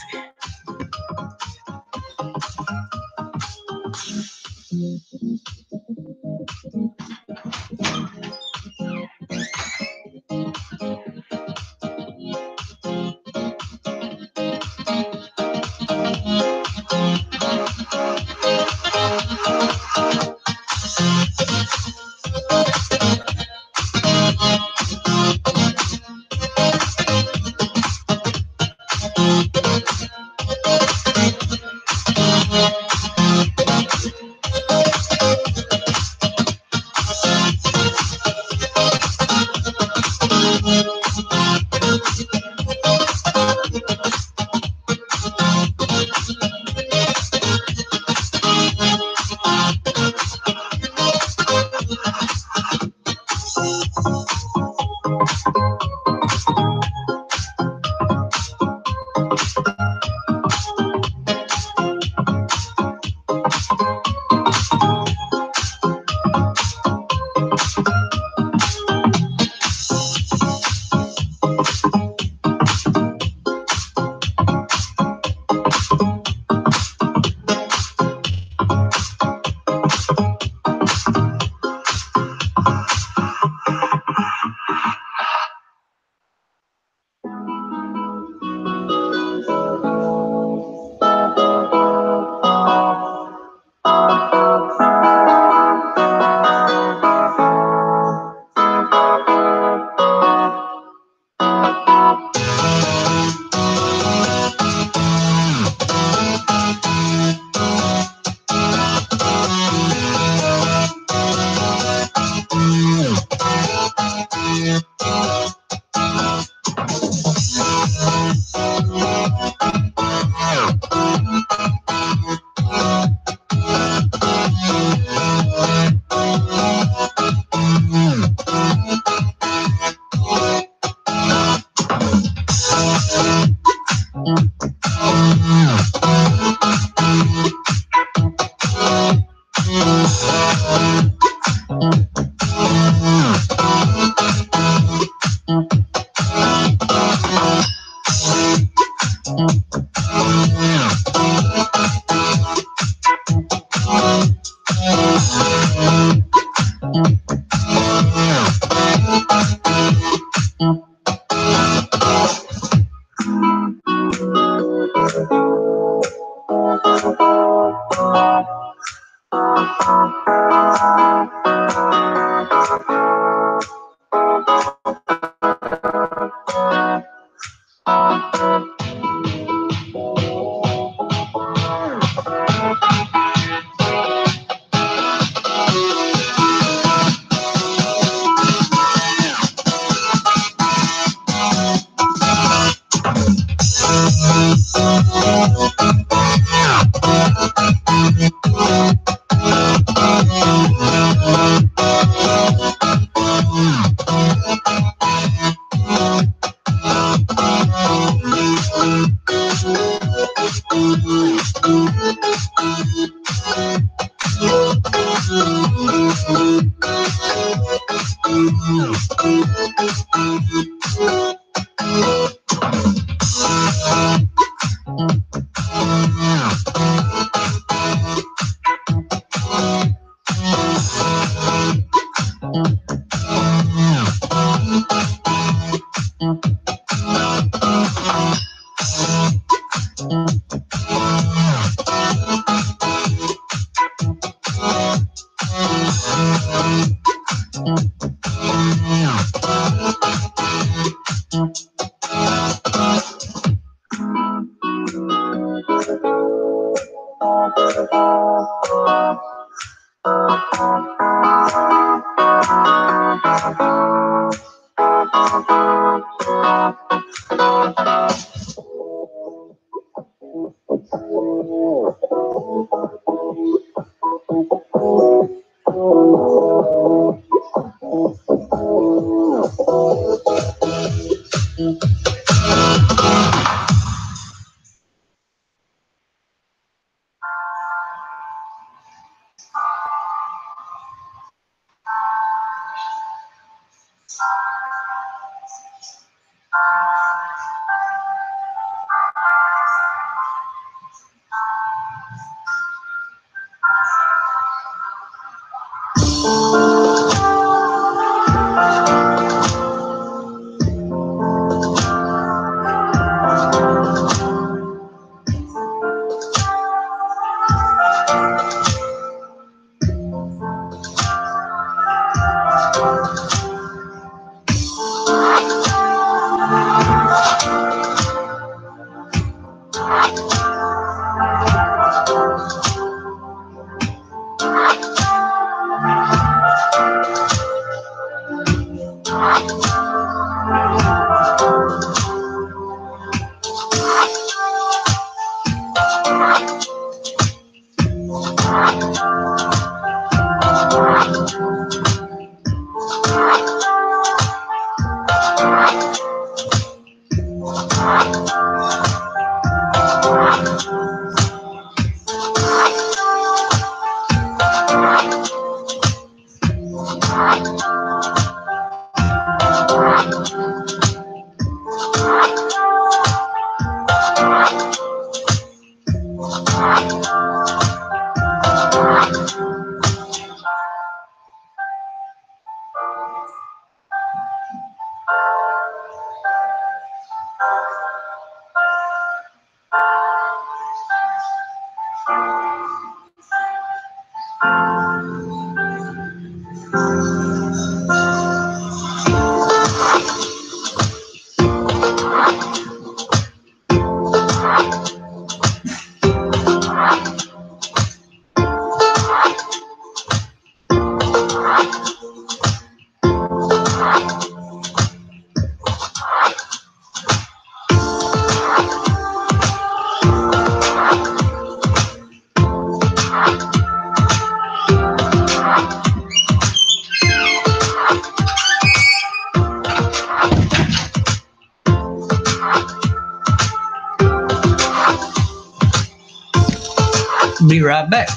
Be right back.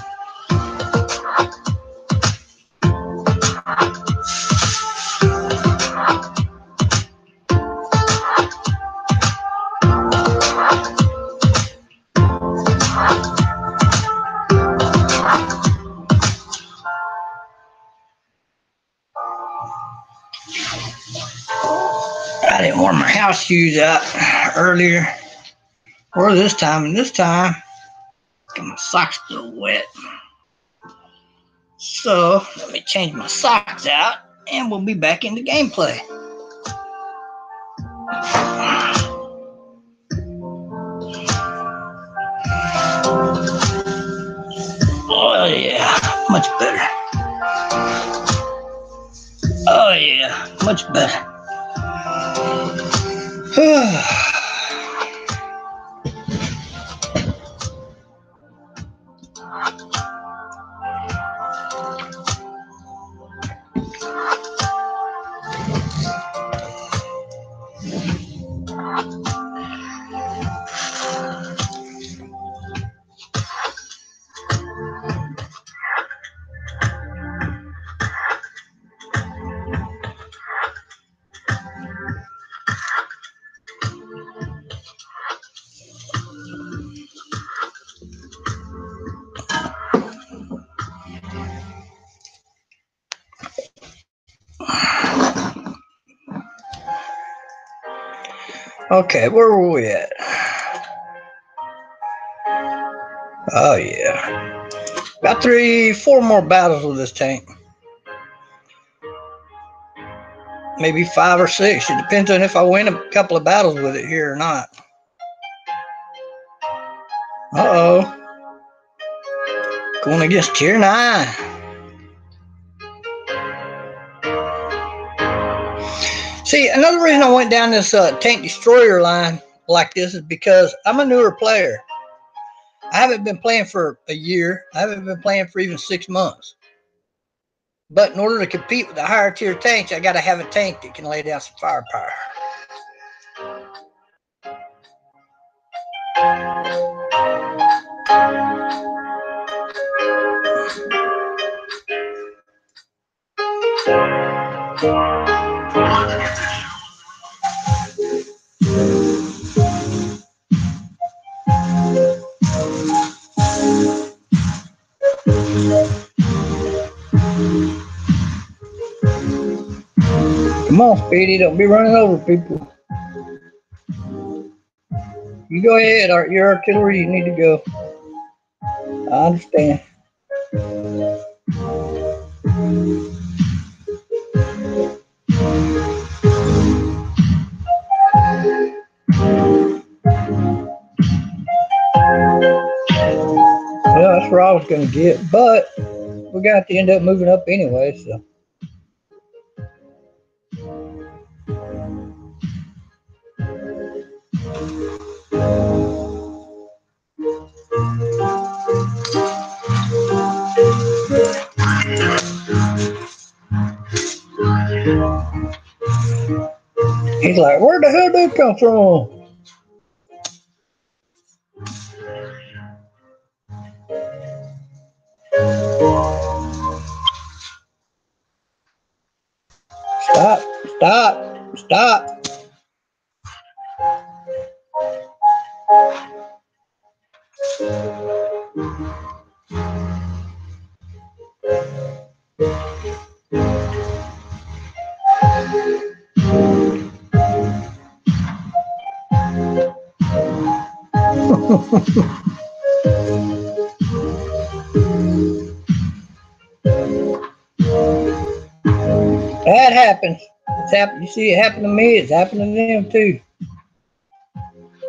I didn't wear my house shoes out earlier or this time, and this time my socks still wet. So let me change my socks out and we'll be back into gameplay. Oh yeah, much better. Oh yeah, much better. Okay, where were we at? Oh yeah. Got 4 more battles with this tank. Maybe 5 or 6. It depends on if I win a couple of battles with it here or not. Uh-oh. Going against tier 9. See, another reason I went down this tank destroyer line like this is because I'm a newer player. I haven't been playing for a year. I haven't been playing for even 6 months. But in order to compete with the higher tier tanks, I got to have a tank that can lay down some firepower. Come on, Speedy, don't be running over people. You go ahead, your artillery, you need to go. I understand. Well, that's where I was going to get, but we got to end up moving up anyway, so. He's like, where the hell did that come from? Stop, stop, stop. That happens. It's happened. You see it happen to me. It's happening to them too.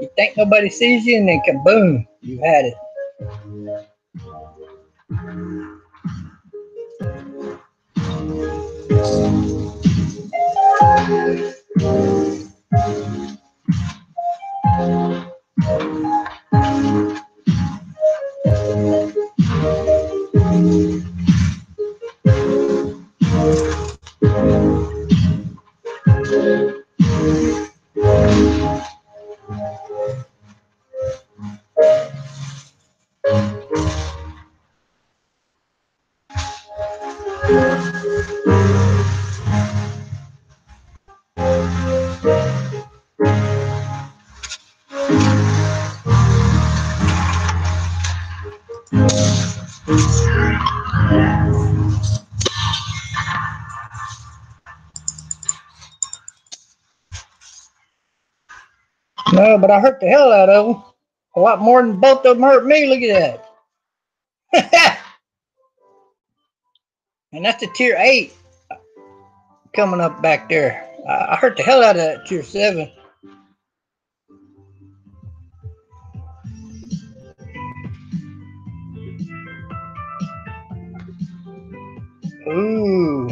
You think nobody sees you, and then kaboom, you had it. No, but I hurt the hell out of them. A lot more than both of them hurt me. Look at that. And that's the tier 8 coming up back there. I hurt the hell out of that tier 7. Ooh.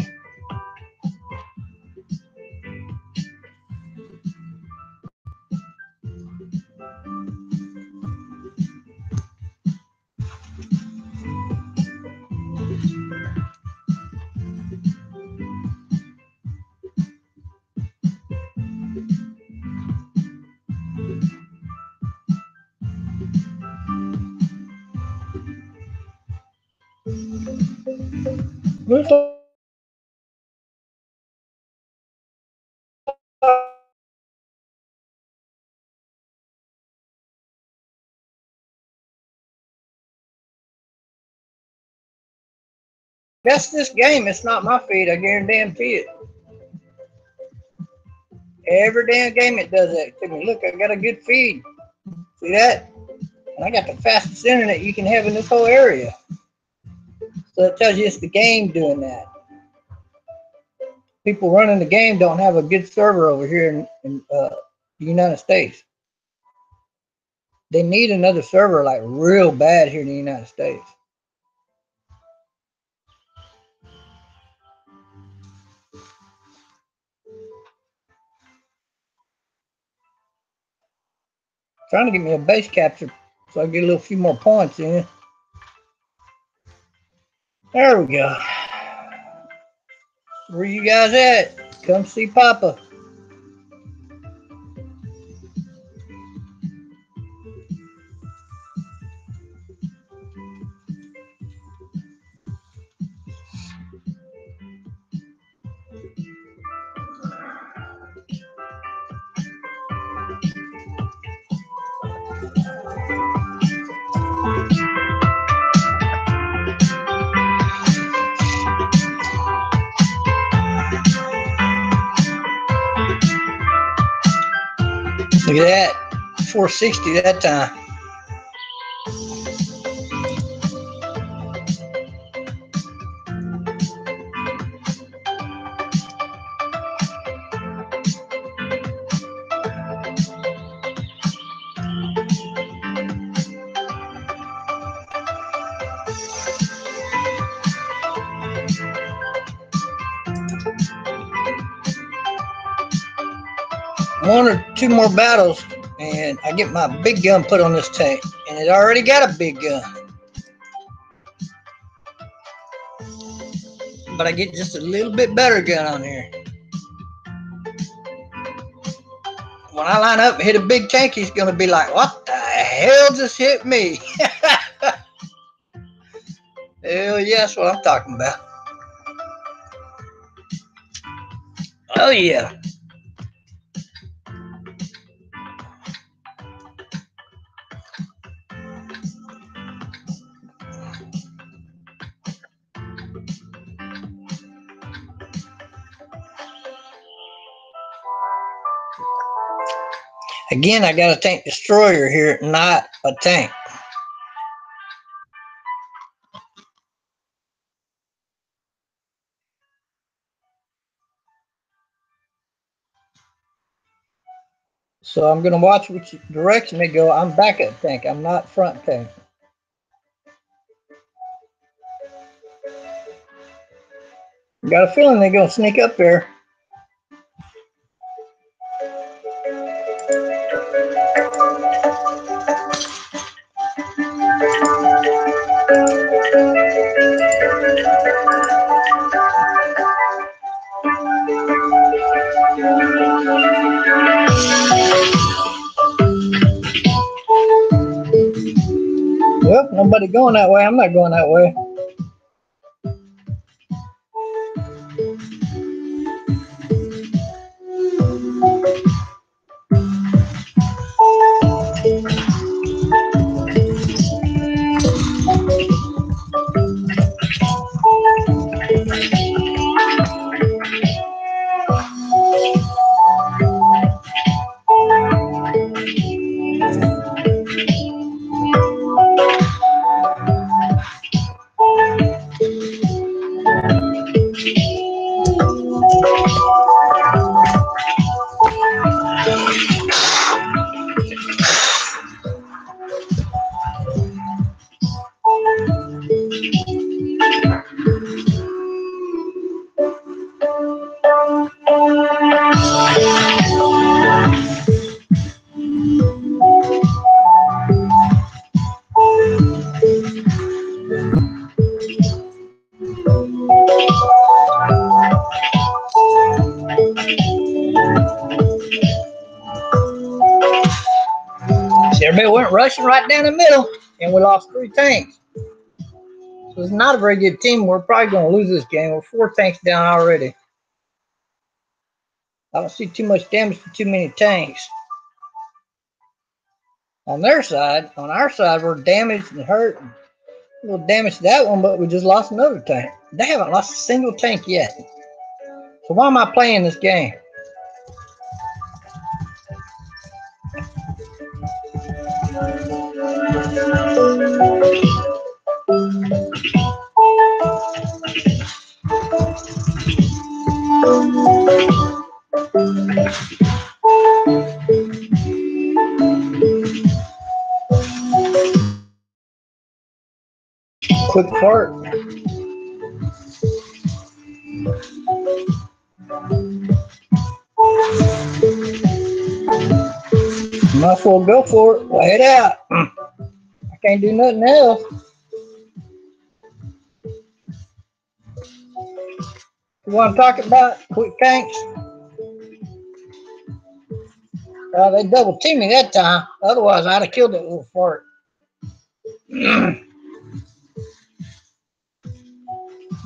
That's this game. It's not my feed. I guarantee it. Every damn game it does that to me. Look, I got a good feed. See that? And I got the fastest internet you can have in this whole area. So it tells you it's the game doing that. People running the game don't have a good server over here in the United States. They need another server like real bad here in the United States. Trying to get me a base capture so I get a little few more points in. There we go. Where you guys at? Come see Papa. Look at that, 460 that time. One or two more battles and I get my big gun put on this tank, and it already got a big gun, but I get just a little bit better gun on here. When I line up and hit a big tank, he's gonna be like, what the hell just hit me? Hell yeah, that's what I'm talking about. Oh yeah. Again, I got a tank destroyer here, not a tank. So I'm going to watch which direction they go. I'm backup tank. I'm not front tank. Got a feeling they're going to sneak up there. Well, nobody going that way. I'm not going that way. Everybody went rushing right down the middle, and we lost 3 tanks. So it's not a very good team. We're probably going to lose this game. We're 4 tanks down already. I don't see too much damage to too many tanks. On their side, on our side, we're damaged and hurt. A little damage to that one, but we just lost another tank. They haven't lost a single tank yet. So why am I playing this game? Quick fart. Might as well go for it. Lay it out. I can't do nothing else. You want to talk about quick tanks? They double teamed me that time. Otherwise, I'd have killed that little fart.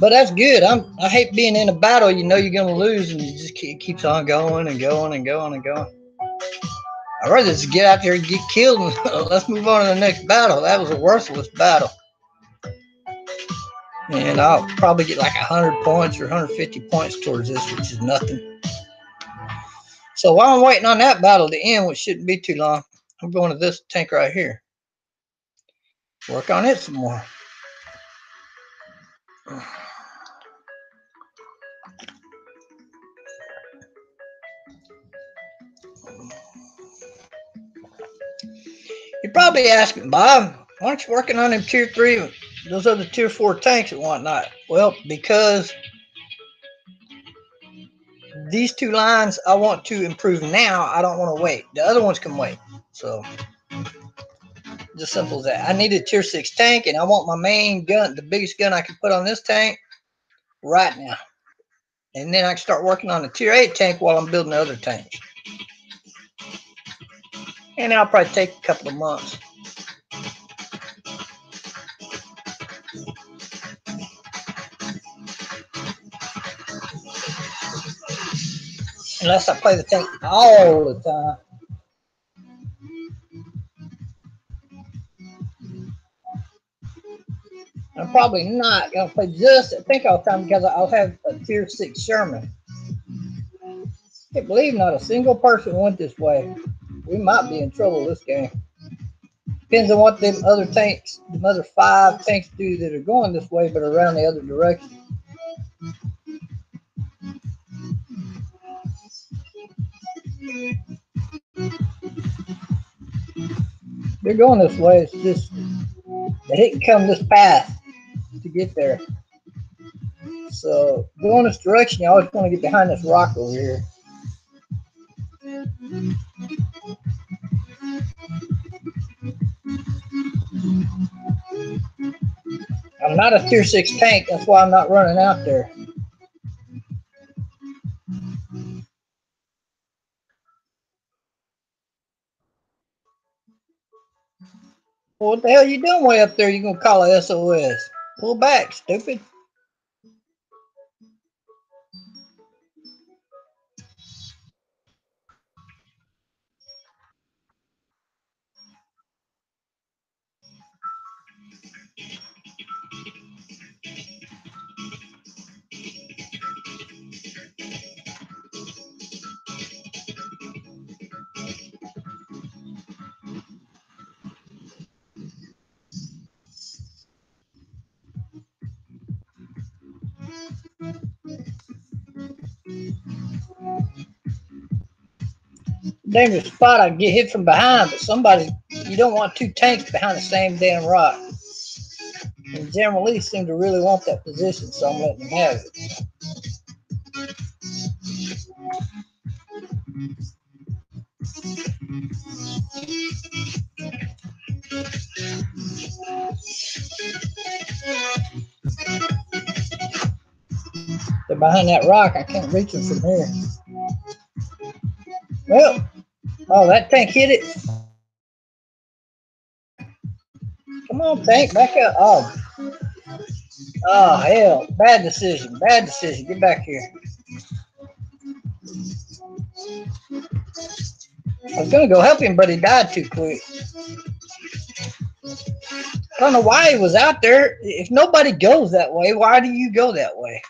But that's good. I hate being in a battle. You know you're going to lose, and you just keeps on going and going and going and going. I'd rather just get out there and get killed and let's move on to the next battle. That was a worthless battle. And I'll probably get like 100 points or 150 points towards this, which is nothing. So while I'm waiting on that battle to end, which shouldn't be too long, I'm going to this tank right here. Work on it some more. You're probably asking, Bob, why aren't you working on them tier 3, those other tier 4 tanks and whatnot? Well, because these 2 lines I want to improve now. I don't want to wait. The other ones can wait. So just simple as that. I need a tier 6 tank, and I want my main gun, the biggest gun I can put on this tank right now. And then I can start working on the tier 8 tank while I'm building the other tanks. And that'll probably take a couple of months. unless I play the tank all the time. I'm probably not going to play just a tank all the time because I'll have a tier 6 Sherman. I can't believe not a single person went this way. We might be in trouble this game. Depends on what them other tanks, them other 5 tanks do that are going this way but around the other direction. They're going this way. It's just they didn't come this path to get there. So going this direction, you always want to get behind this rock over here. I'm not a tier 6 tank, that's why I'm not running out there. Well, what the hell you doing way up there? You gonna call a SOS? Pull back, stupid. Dangerous spot, I get hit from behind, but somebody, you don't want 2 tanks behind the same damn rock. And General Lee seemed to really want that position, so I'm letting him have it. They're behind that rock, I can't reach them from here. Well, oh, that tank hit it. Come on, tank, back up. Oh, hell, bad decision, bad decision. Get back here. I was going to go help him, but he died too quick. I don't know why he was out there. If nobody goes that way, why do you go that way?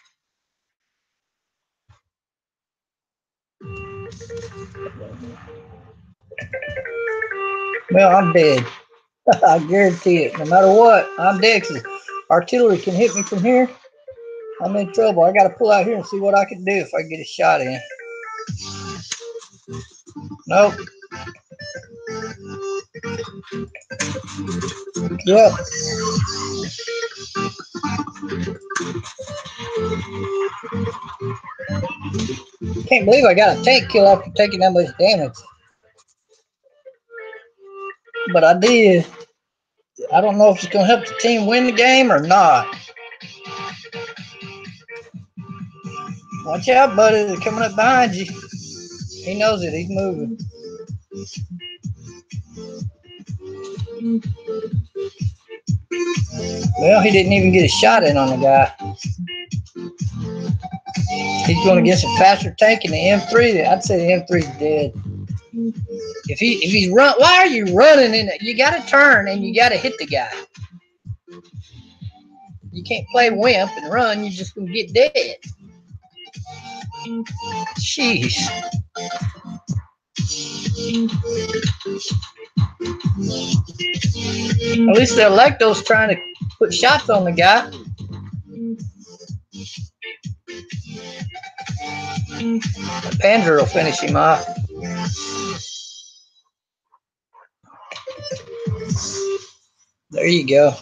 Well, I'm dead. I guarantee it. No matter what, I'm dead because artillery can hit me from here. I'm in trouble. I got to pull out here and see what I can do if I get a shot in. Nope. Yep. Can't believe I got a tank kill after taking that much damage. But I did. I don't know if it's going to help the team win the game or not. Watch out, buddy. They're coming up behind you. He knows it. He's moving. Well, he didn't even get a shot in on the guy. He's going to get some faster tank in the M3. I'd say the M3 is dead. If he's run, why are you running in it? You got to turn and you got to hit the guy. You can't play wimp and run. You're just going to get dead. Jeez. At least the Electo's trying to put shots on the guy. The Panzer will finish him off. There you go.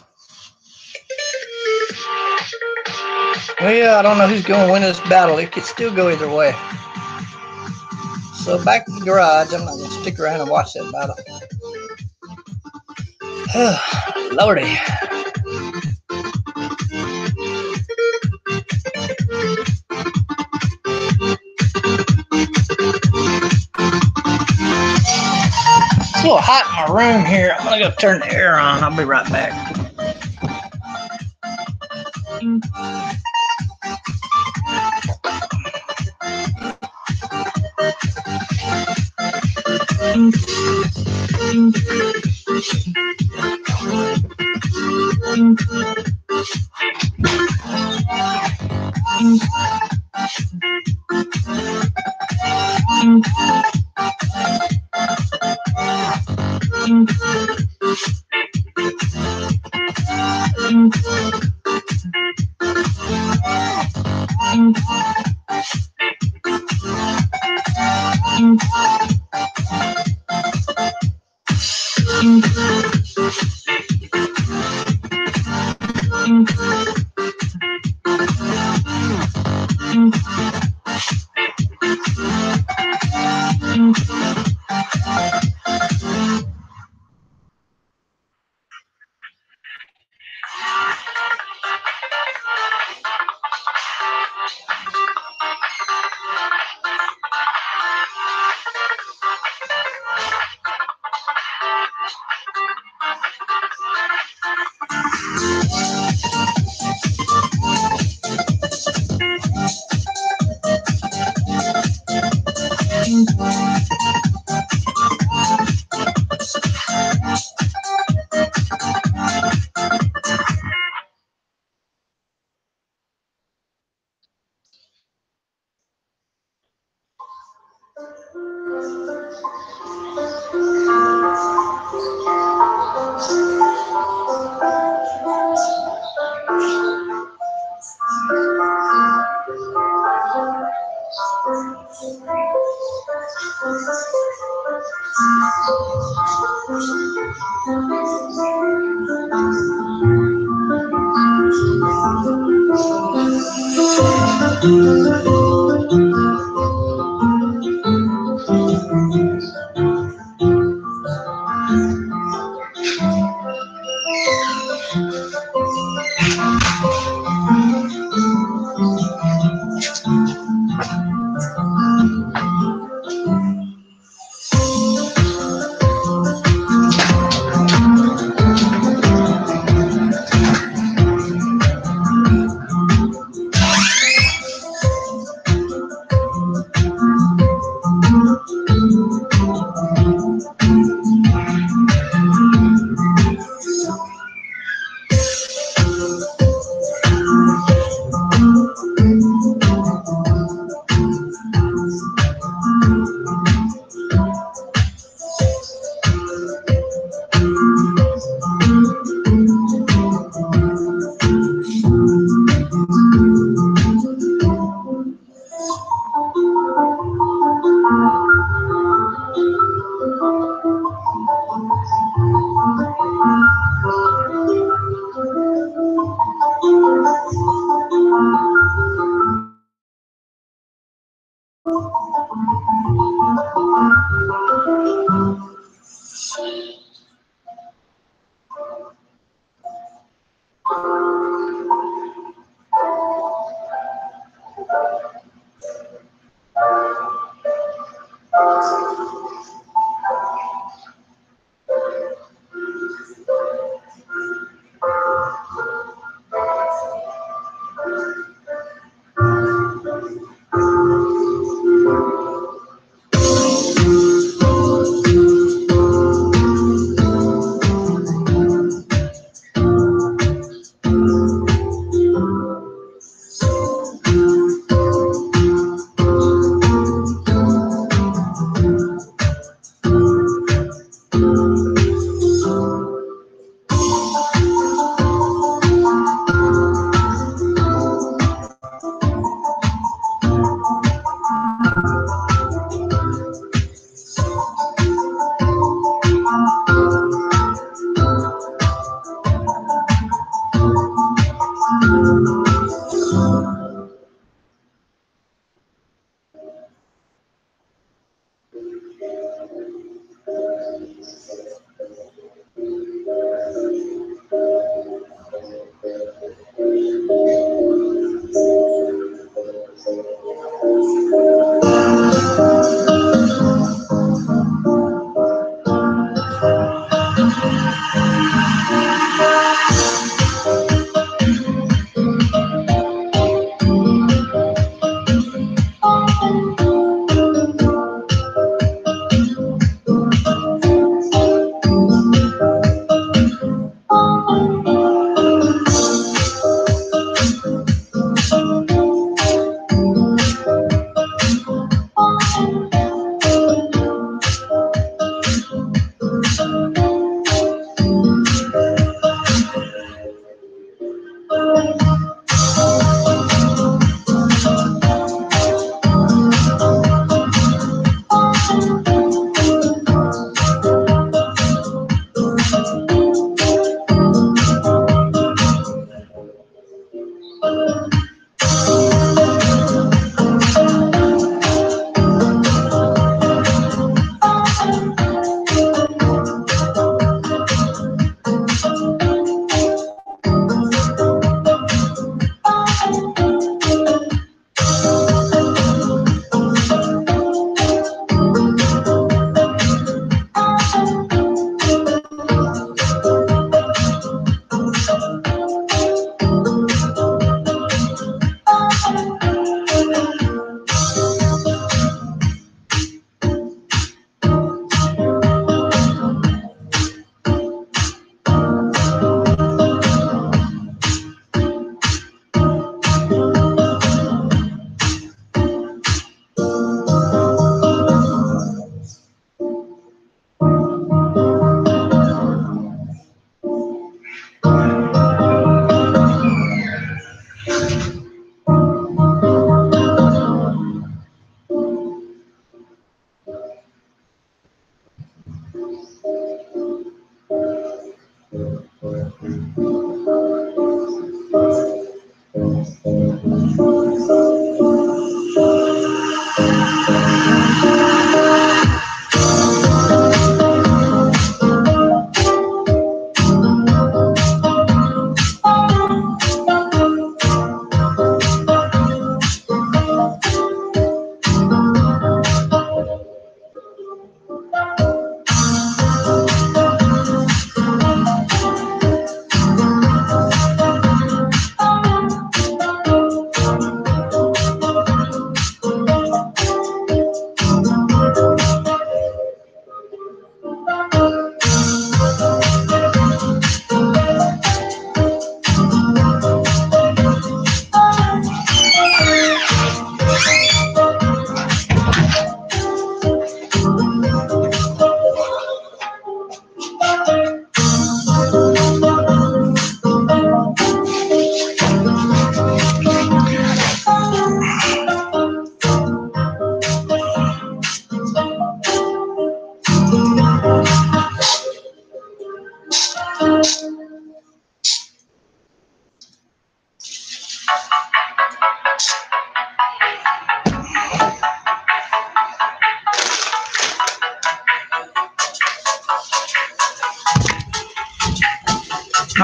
Well, yeah, I don't know who's going to win this battle. It could still go either way. So back to the garage. I'm not going to stick around and watch that battle. Lordy. It's a little hot in my room here. I'm going to go turn the air on. I'll be right back.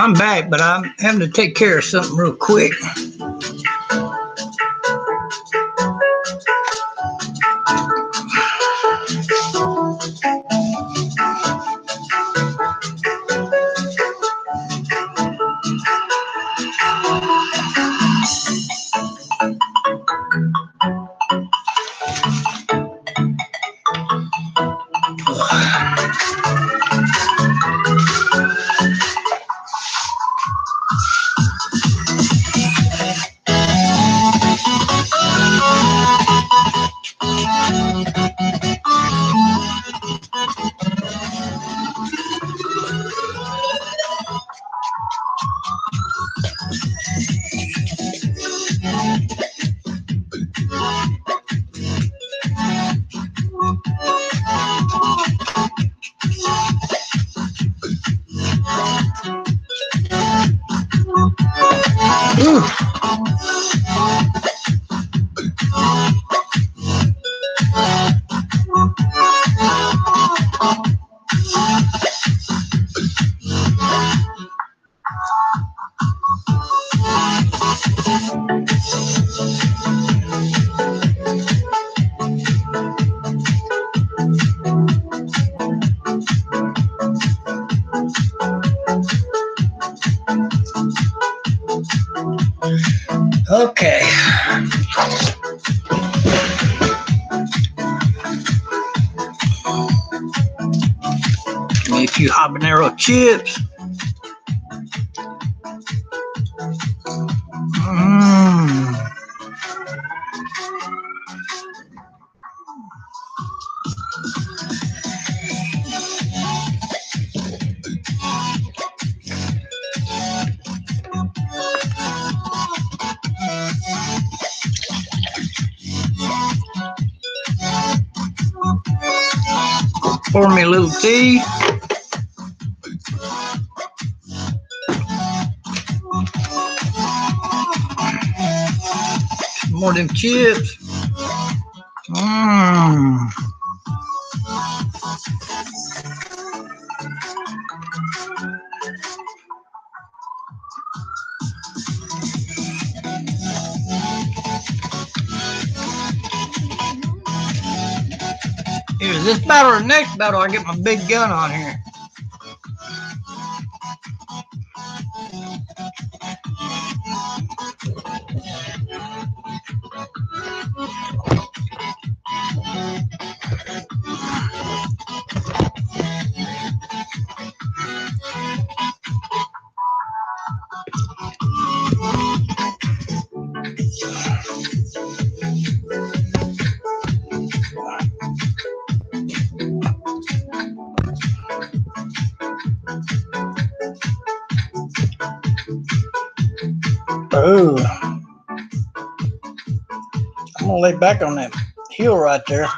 I'm back, but I'm having to take care of something real quick. Okay. Give me a few habanero chips. Pour me a little tea. More of them chips. Either this battle or the next battle, I get my big gun on here. Oh, I'm gonna lay back on that hill right there.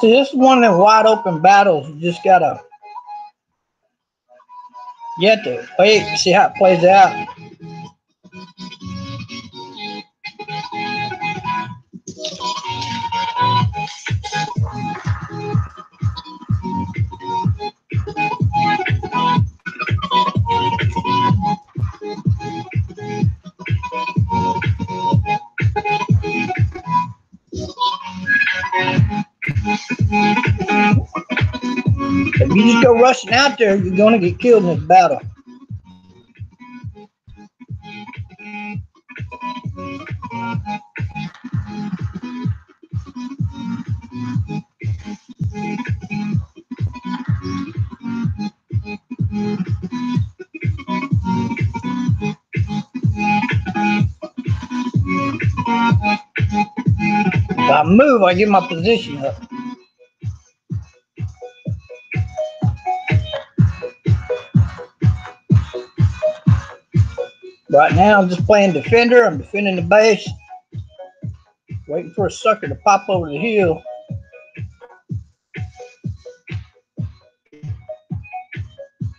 See, this is one of them wide open battles. You just gotta, you have to wait and see how it plays out. If you just go rushing out there, you're gonna get killed in this battle. I move, I get my position up. Right now, I'm just playing defender. I'm defending the base, waiting for a sucker to pop over the hill.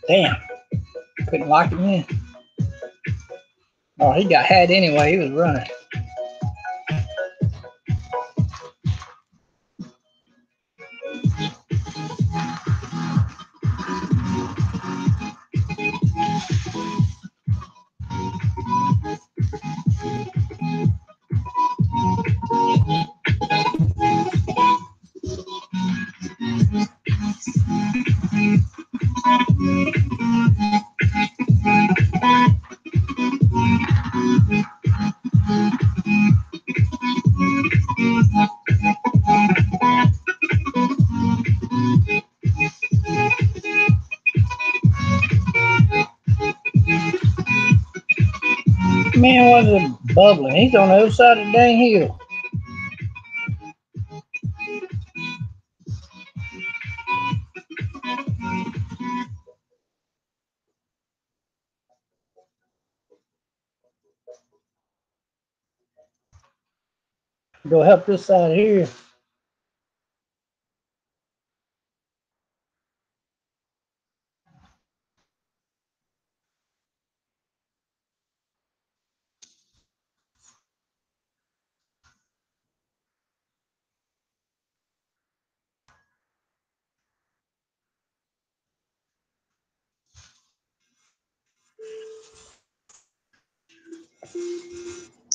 Damn, couldn't lock him in. Oh, he got had anyway. He was running. Man, was it bubbling? He's on the other side of the dang hill. Go help this side here.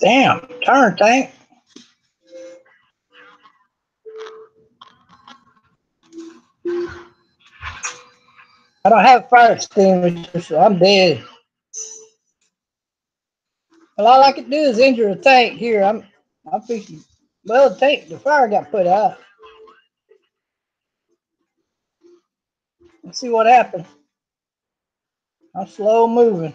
Damn, turn tank. I don't have a fire extinguisher, so I'm dead. Well, all I can do is injure a tank here. I'm fixing. Well, the fire got put out. Let's see what happened. I'm slow moving.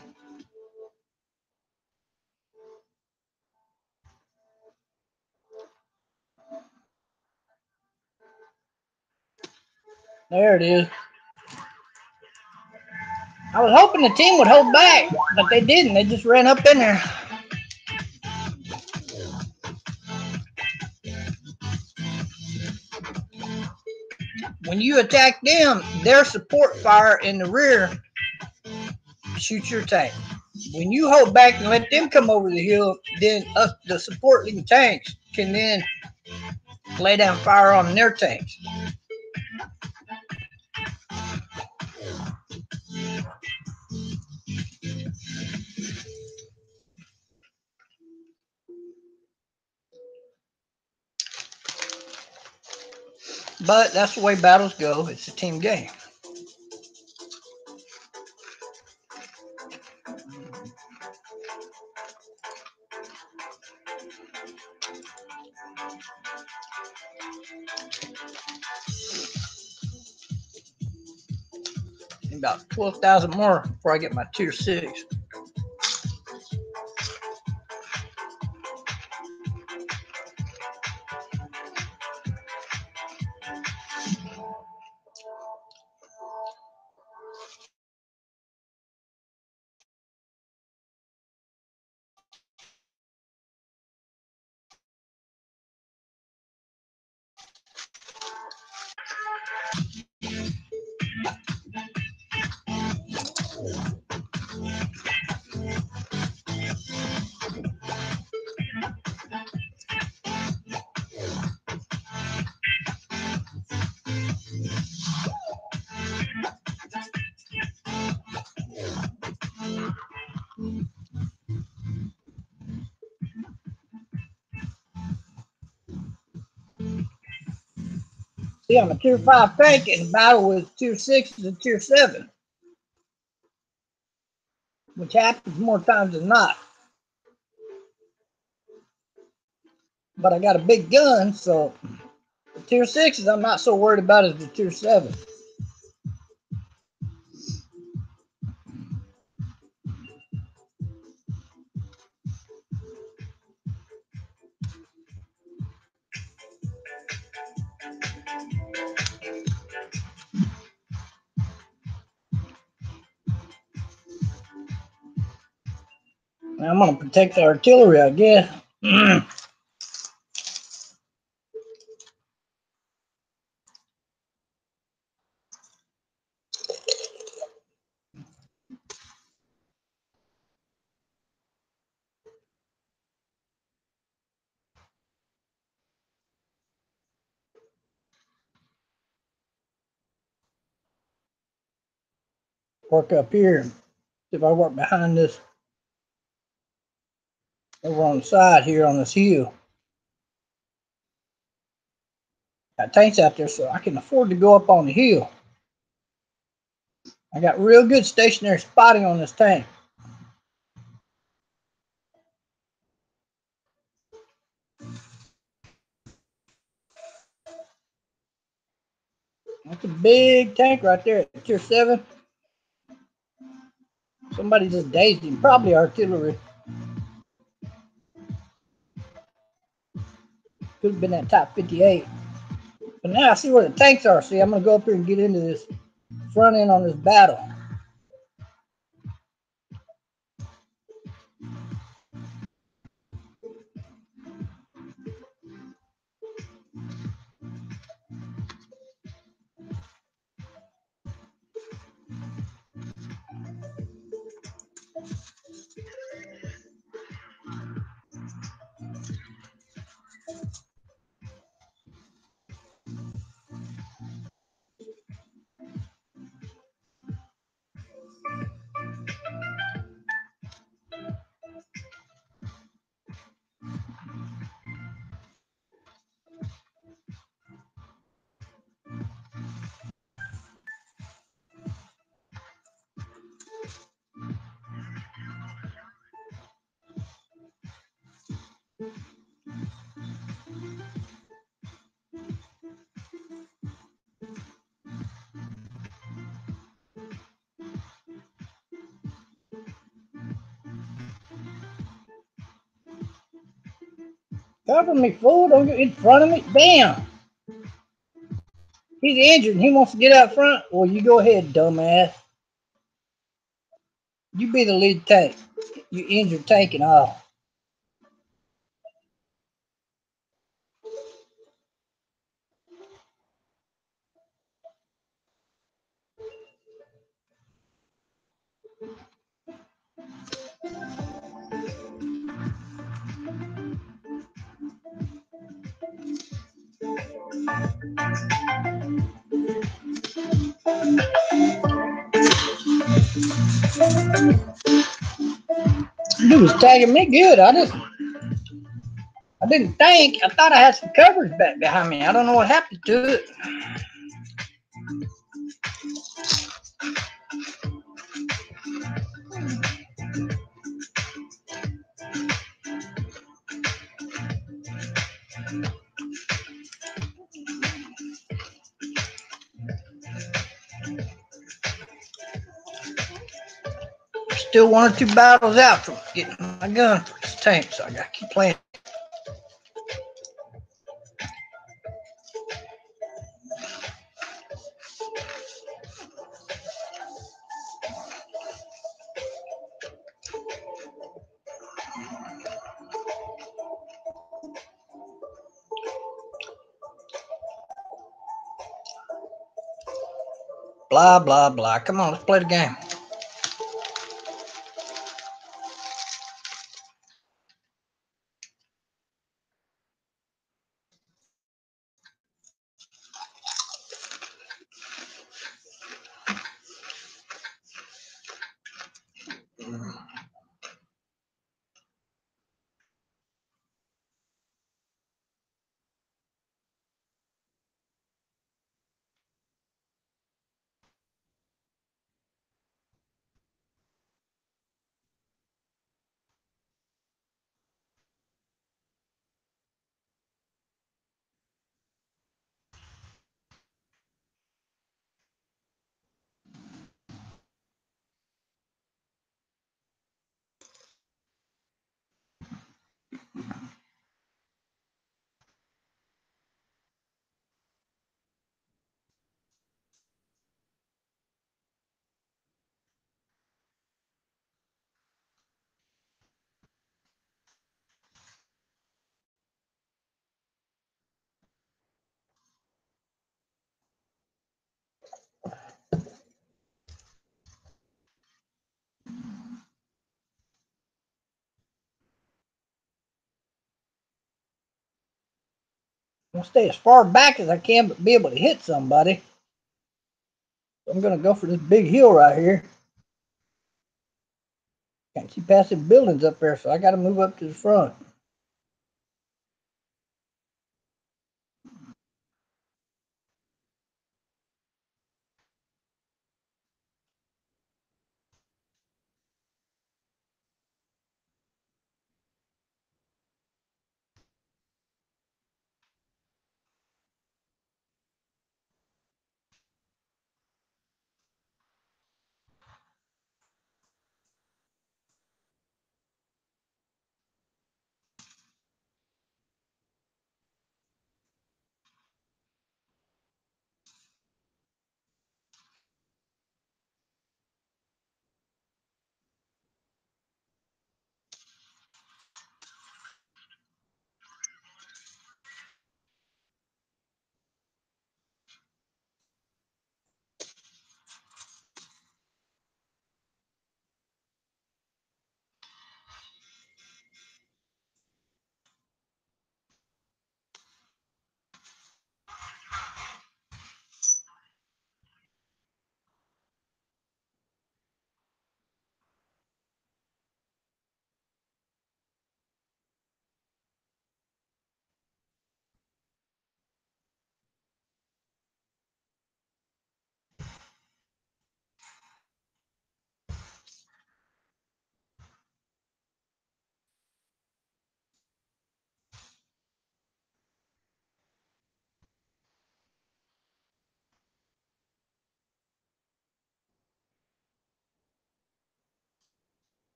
There it is. I was hoping the team would hold back, but they didn't. They just ran up in there. When you attack them, their support fire in the rear shoots your tank. When you hold back and let them come over the hill, then the supporting tanks can then lay down fire on their tanks. But that's the way battles go. It's a team game. About 12,000 more before I get my tier 6. See, I'm a tier 5 tank in battle with tier 6s and tier 7, which happens more times than not. But I got a big gun, so the tier 6s I'm not so worried about as the tier 7. Now I'm gonna protect the artillery, I guess. Work up here. See if I work behind this, over on the side here on this hill. Got tanks out there, so I can afford to go up on the hill. I got real good stationary spotting on this tank. That's a big tank right there at tier 7. Somebody just dazed him, probably artillery. Could have been that Type 58. But now I see where the tanks are. See, I'm going to go up here and get into this front end on this battle. Cover me, fool. Don't get in front of me. Bam! He's injured and he wants to get out front. Well, you go ahead, dumbass. You be the lead tank. You injured tank and all. He was tagging me good. I didn't think. I thought I had some coverage back behind me. I don't know what happened to it. Still one or two battles out from getting my gun for this tank, so I gotta keep playing. Blah, blah, blah. Come on, let's play the game. I'm gonna stay as far back as I can, but be able to hit somebody. So I'm gonna go for this big hill right here. Can't see past the buildings up there, so I got to move up to the front.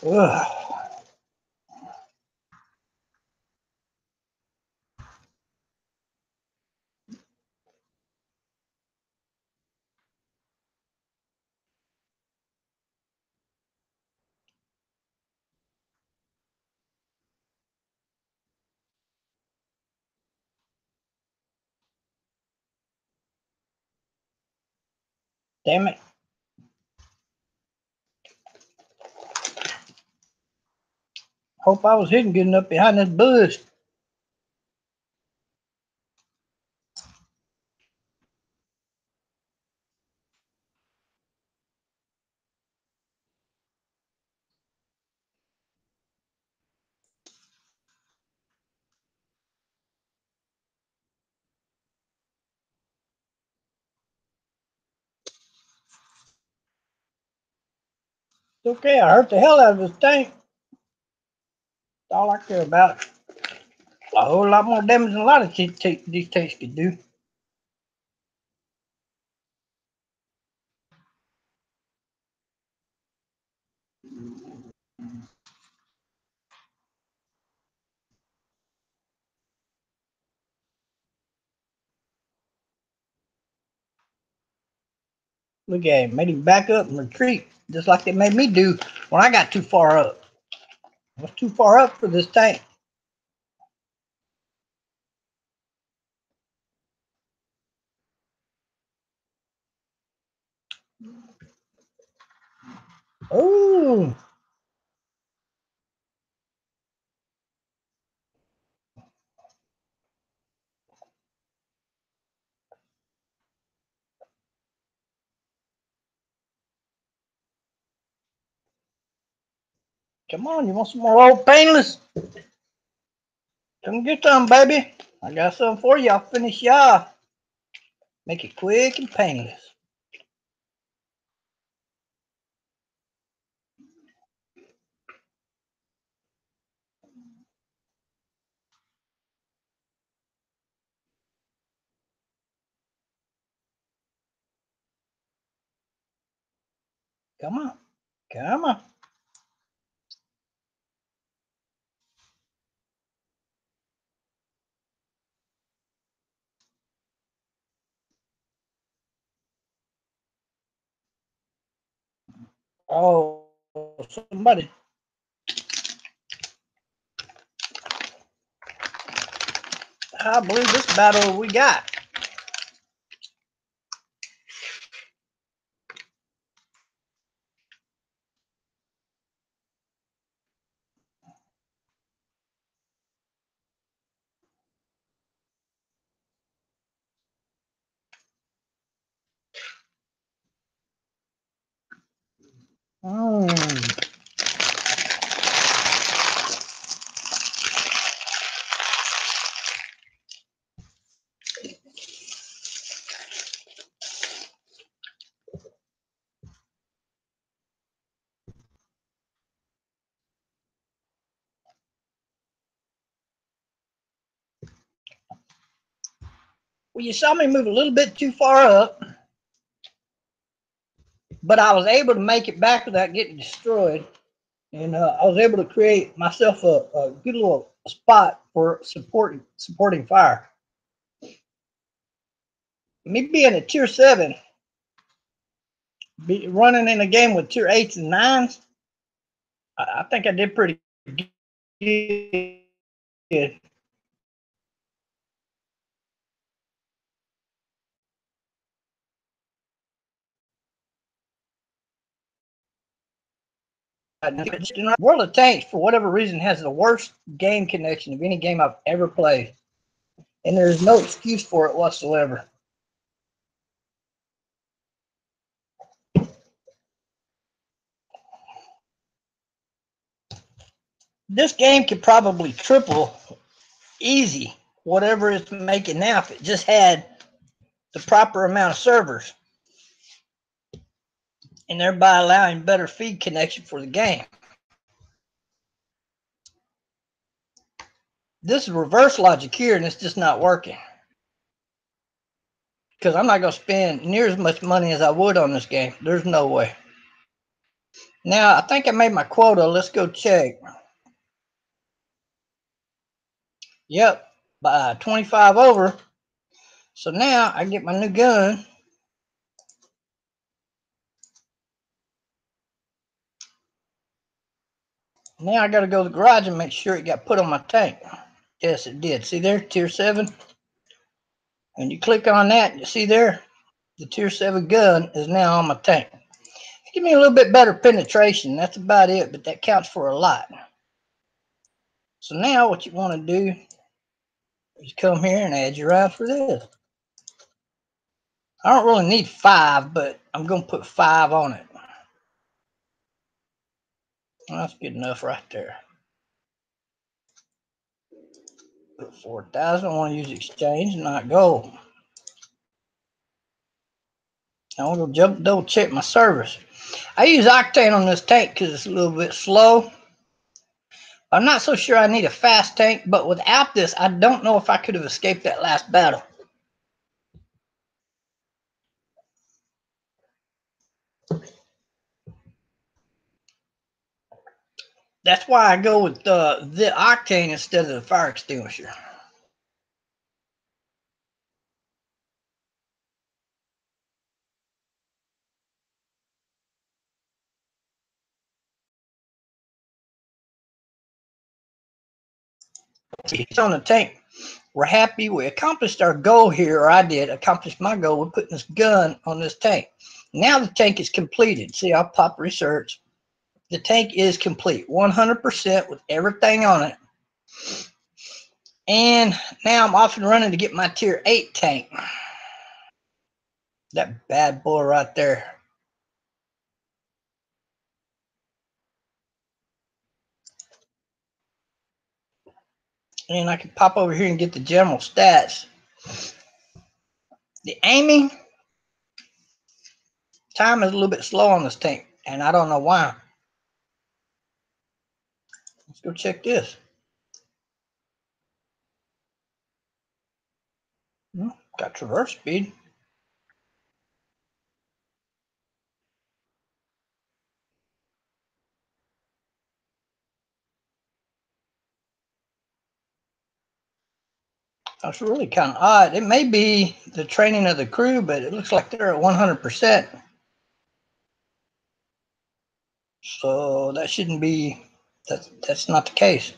Ugh. Damn it. Hope I was hidden good enough behind this bush. It's okay, I hurt the hell out of this tank. That's all I care about. A whole lot more damage than a lot of these tanks could do. Look at him, made him back up and retreat, just like they made me do when I got too far up. I was too far up for this tank. Oh, come on, you want some more old painless? Come get some, baby. I got some for you. I'll finish you off. Make it quick and painless. Come on. Come on. Oh, somebody. I believe this battle we got. Mm. Well, you saw me move a little bit too far up, but I was able to make it back without getting destroyed. And I was able to create myself a good little spot for supporting fire. Me being a tier 7, running in a game with tier 8s and 9s, I think I did pretty good. World of Tanks, for whatever reason, has the worst game connection of any game I've ever played. And there's no excuse for it whatsoever. This game could probably triple easy whatever it's making now if it just had the proper amount of servers, and thereby allowing better feed connection for the game. This is reverse logic here, and it's just not working. Because I'm not going to spend near as much money as I would on this game. There's no way. Now, I think I made my quota. Let's go check. Yep, by 25 over. So now I get my new gun. Now I got to go to the garage and make sure it got put on my tank. Yes, it did. See there, tier 7? And you click on that, you see there, the tier 7 gun is now on my tank. Give me a little bit better penetration. That's about it, but that counts for a lot. So now what you want to do is come here and add your round for this. I don't really need 5, but I'm going to put 5 on it. Well, that's good enough right there. Put 4,000. I want to use exchange, not gold. I want to double check my service. I use Octane on this tank because it's a little bit slow. I'm not so sure I need a fast tank, but without this, I don't know if I could have escaped that last battle. That's why I go with the Octane instead of the fire extinguisher. It's on the tank. We're happy. We accomplished our goal here, or I did accomplish my goal with putting this gun on this tank. Now the tank is completed. See, I'll pop research. The tank is complete, 100% with everything on it. And now I'm off and running to get my tier 8 tank. That bad boy right there. And I can pop over here and get the general stats. The aiming time is a little bit slow on this tank, and I don't know why. Let's go check this. Got traverse speed. That's really kind of odd. It may be the training of the crew, but it looks like they're at 100%. So that shouldn't be, that's not the case.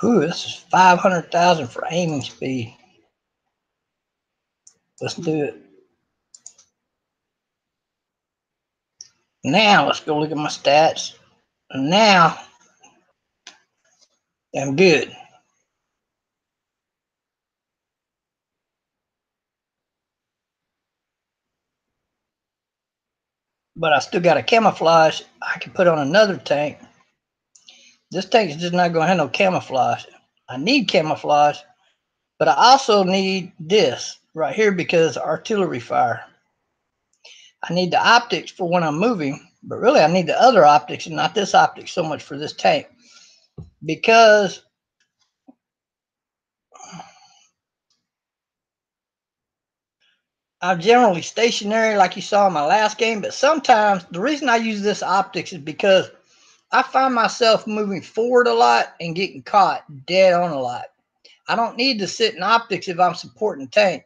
Whew, this is 500,000 for aiming speed. Let's do it. Now let's go look at my stats. Now I'm good. But I still got a camouflage I can put on another tank. This tank is just not going to have no camouflage. I need camouflage, but I also need this right here because artillery fire. I need the optics for when I'm moving, but really I need the other optics and not this optic so much for this tank. Because I'm generally stationary like you saw in my last game, but sometimes the reason I use this optics is because I find myself moving forward a lot and getting caught dead on a lot. I don't need to sit in optics if I'm supporting tank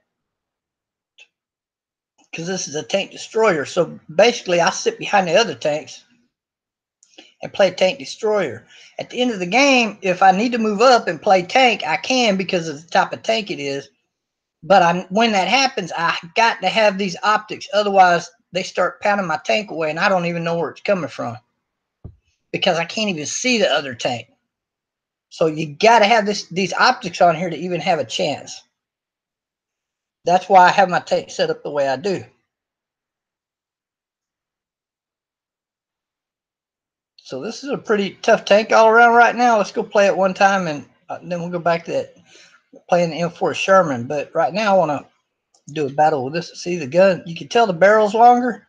because this is a tank destroyer. So basically I sit behind the other tanks and play tank destroyer. At the end of the game, if I need to move up and play tank, I can because of the type of tank it is. But when that happens, I got to have these optics. Otherwise, they start pounding my tank away, and I don't even know where it's coming from because I can't even see the other tank. So you got to have these optics on here to even have a chance. That's why I have my tank set up the way I do. So this is a pretty tough tank all around right now. Let's go play it one time, and then we'll go back to that playing the M4 Sherman. But right now I want to do a battle with this. See the gun? You can tell the barrel's longer.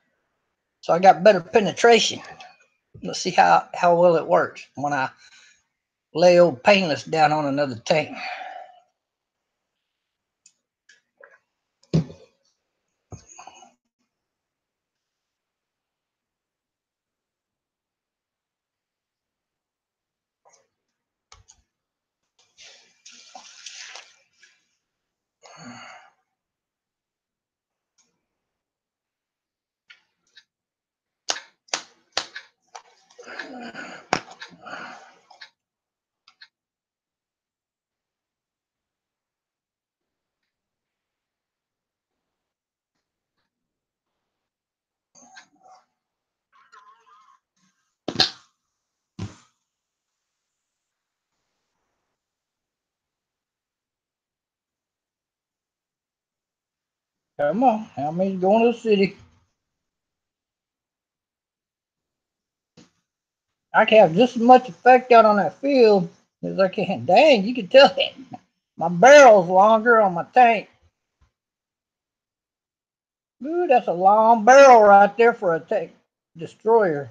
So I got better penetration. Let's see how well it works when I lay old Painless down on another tank. Come on, how many's going to the city? I can have just as much effect out on that field as I can. Dang, you can tell it. My barrel's longer on my tank. Ooh, that's a long barrel right there for a tank destroyer.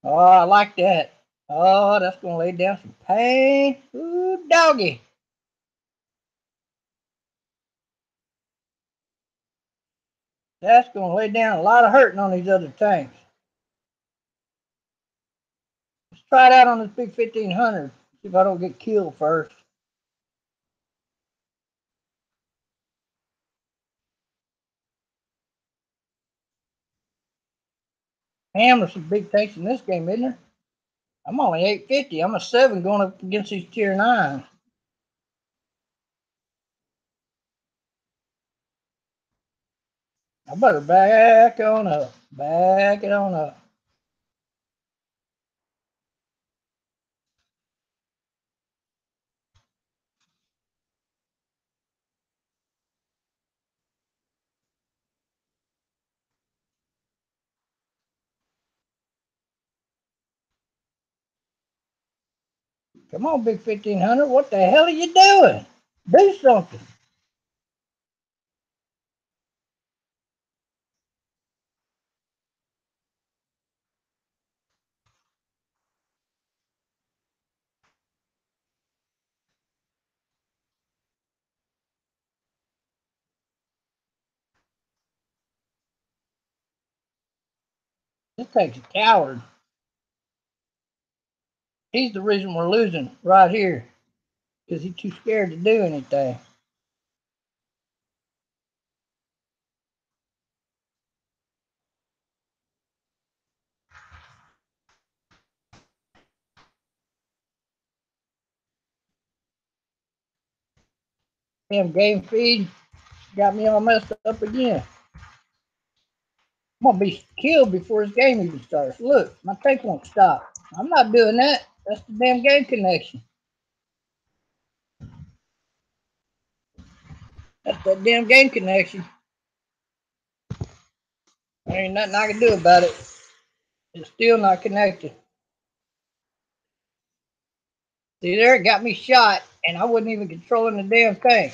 Oh, I like that. Oh, that's going to lay down some pain. Ooh, doggy. That's going to lay down a lot of hurting on these other tanks. Let's try it out on this big 1500. See if I don't get killed first. Damn, there's some big tanks in this game, isn't there? I'm only 850. I'm a 7 going up against these tier 9. I better back on up. Back it on up. Come on, big 1500. What the hell are you doing? Do something. This tank's a coward. He's the reason we're losing right here because he's too scared to do anything. Damn game feed got me all messed up again. I'm gonna be killed before this game even starts. Look, my tank won't stop. I'm not doing that. That's the damn game connection. That's that damn game connection. There ain't nothing I can do about it. It's still not connected. See there, it got me shot, and I wasn't even controlling the damn thing.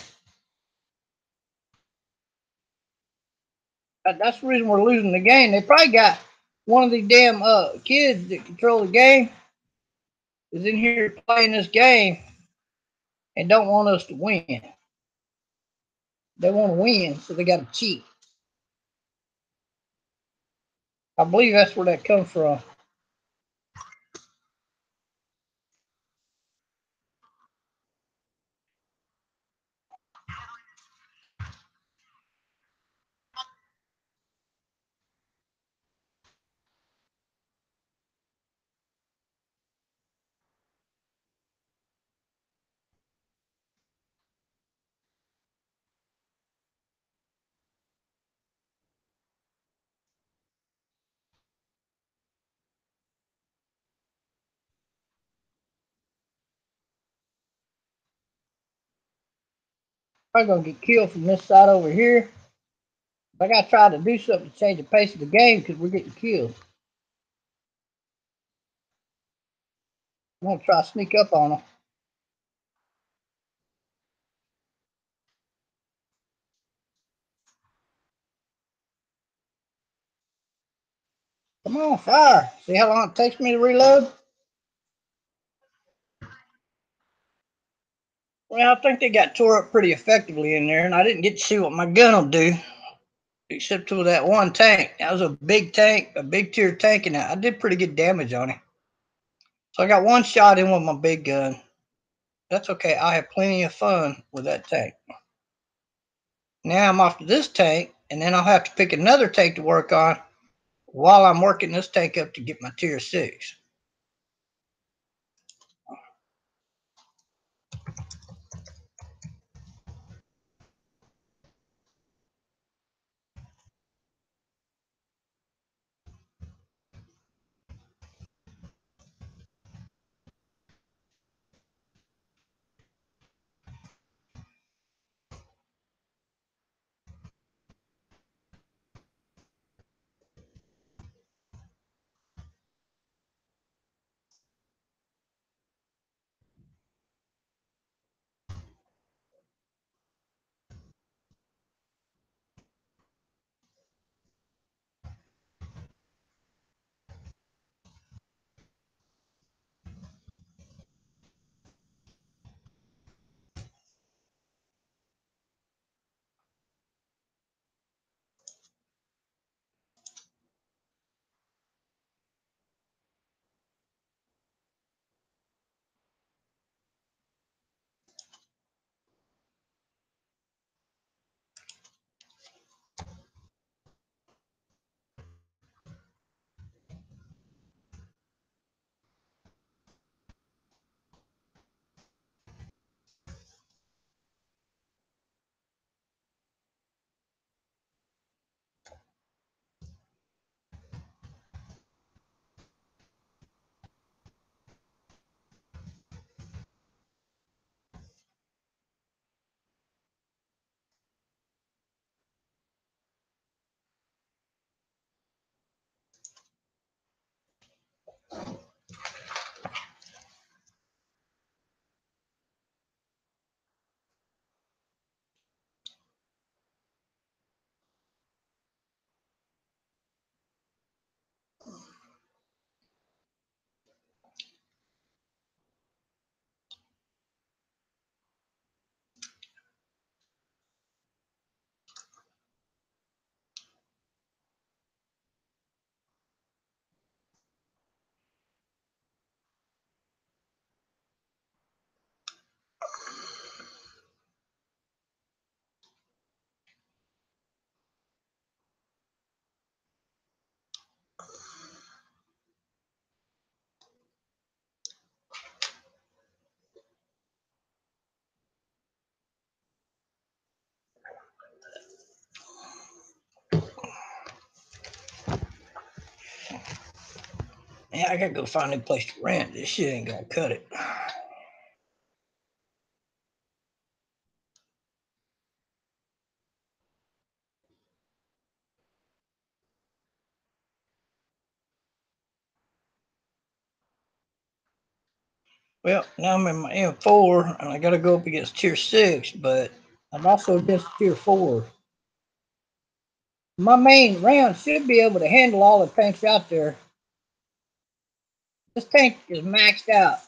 That's the reason we're losing the game. They probably got one of the damn kids that control the game is in here playing this game and don't want us to win. They want to win, so they got to cheat. I believe that's where that comes from. I'm gonna get killed from this side over here. I gotta try to do something to change the pace of the game because we're getting killed. I'm gonna try to sneak up on them. Come on, fire. See how long it takes me to reload? Well, I think they got tore up pretty effectively in there, and I didn't get to see what my gun will do, except to that one tank. That was a big tank, a big tier tank, and I did pretty good damage on it. So I got one shot in with my big gun. That's okay. I have plenty of fun with that tank. Now I'm off to this tank, and then I'll have to pick another tank to work on while I'm working this tank up to get my tier 6. Man, I gotta go find a new place to rent. This shit ain't gonna cut it. Well, now I'm in my M4 and I gotta go up against tier 6, but I'm also against tier 4. My main round should be able to handle all the tanks out there. This tank is maxed out.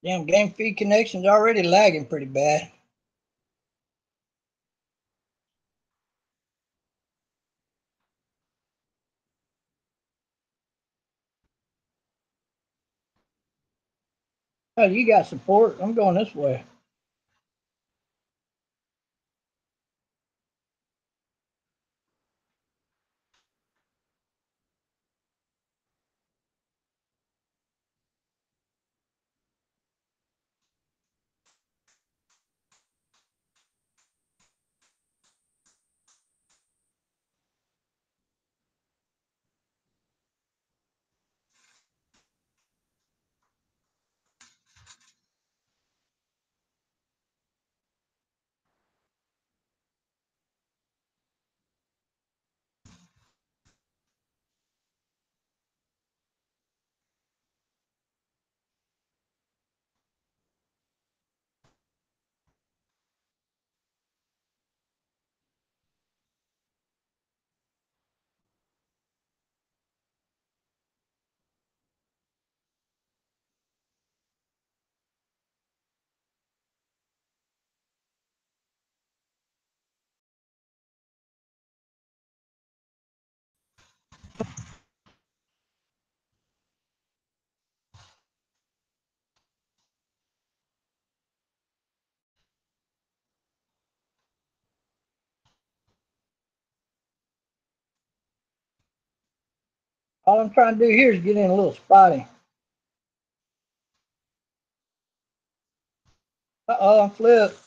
Damn, game feed connection's already lagging pretty bad. Oh, you got support? I'm going this way. All I'm trying to do here is get in a little spotty. Uh-oh, I'm flipped.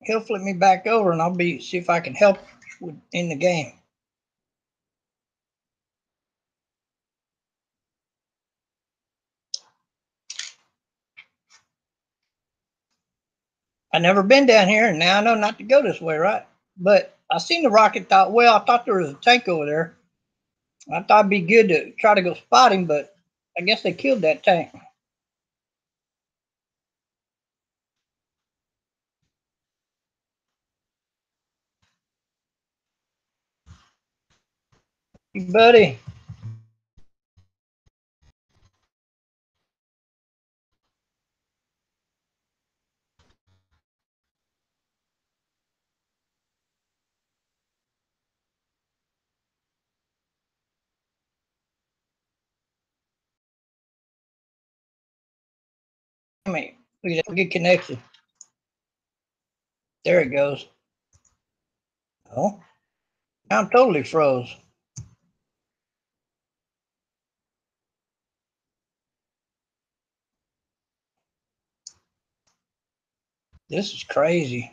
he'll flip me back over, and I'll see if I can help in the game. I never been down here, and now I know not to go this way, right? But I seen the rocket. Thought, well, I thought there was a tank over there. I thought it'd be good to try to go spot him, but I guess they killed that tank. Hey, buddy. Me, look at that good connection. There it goes. Oh, now I'm totally froze. This is crazy.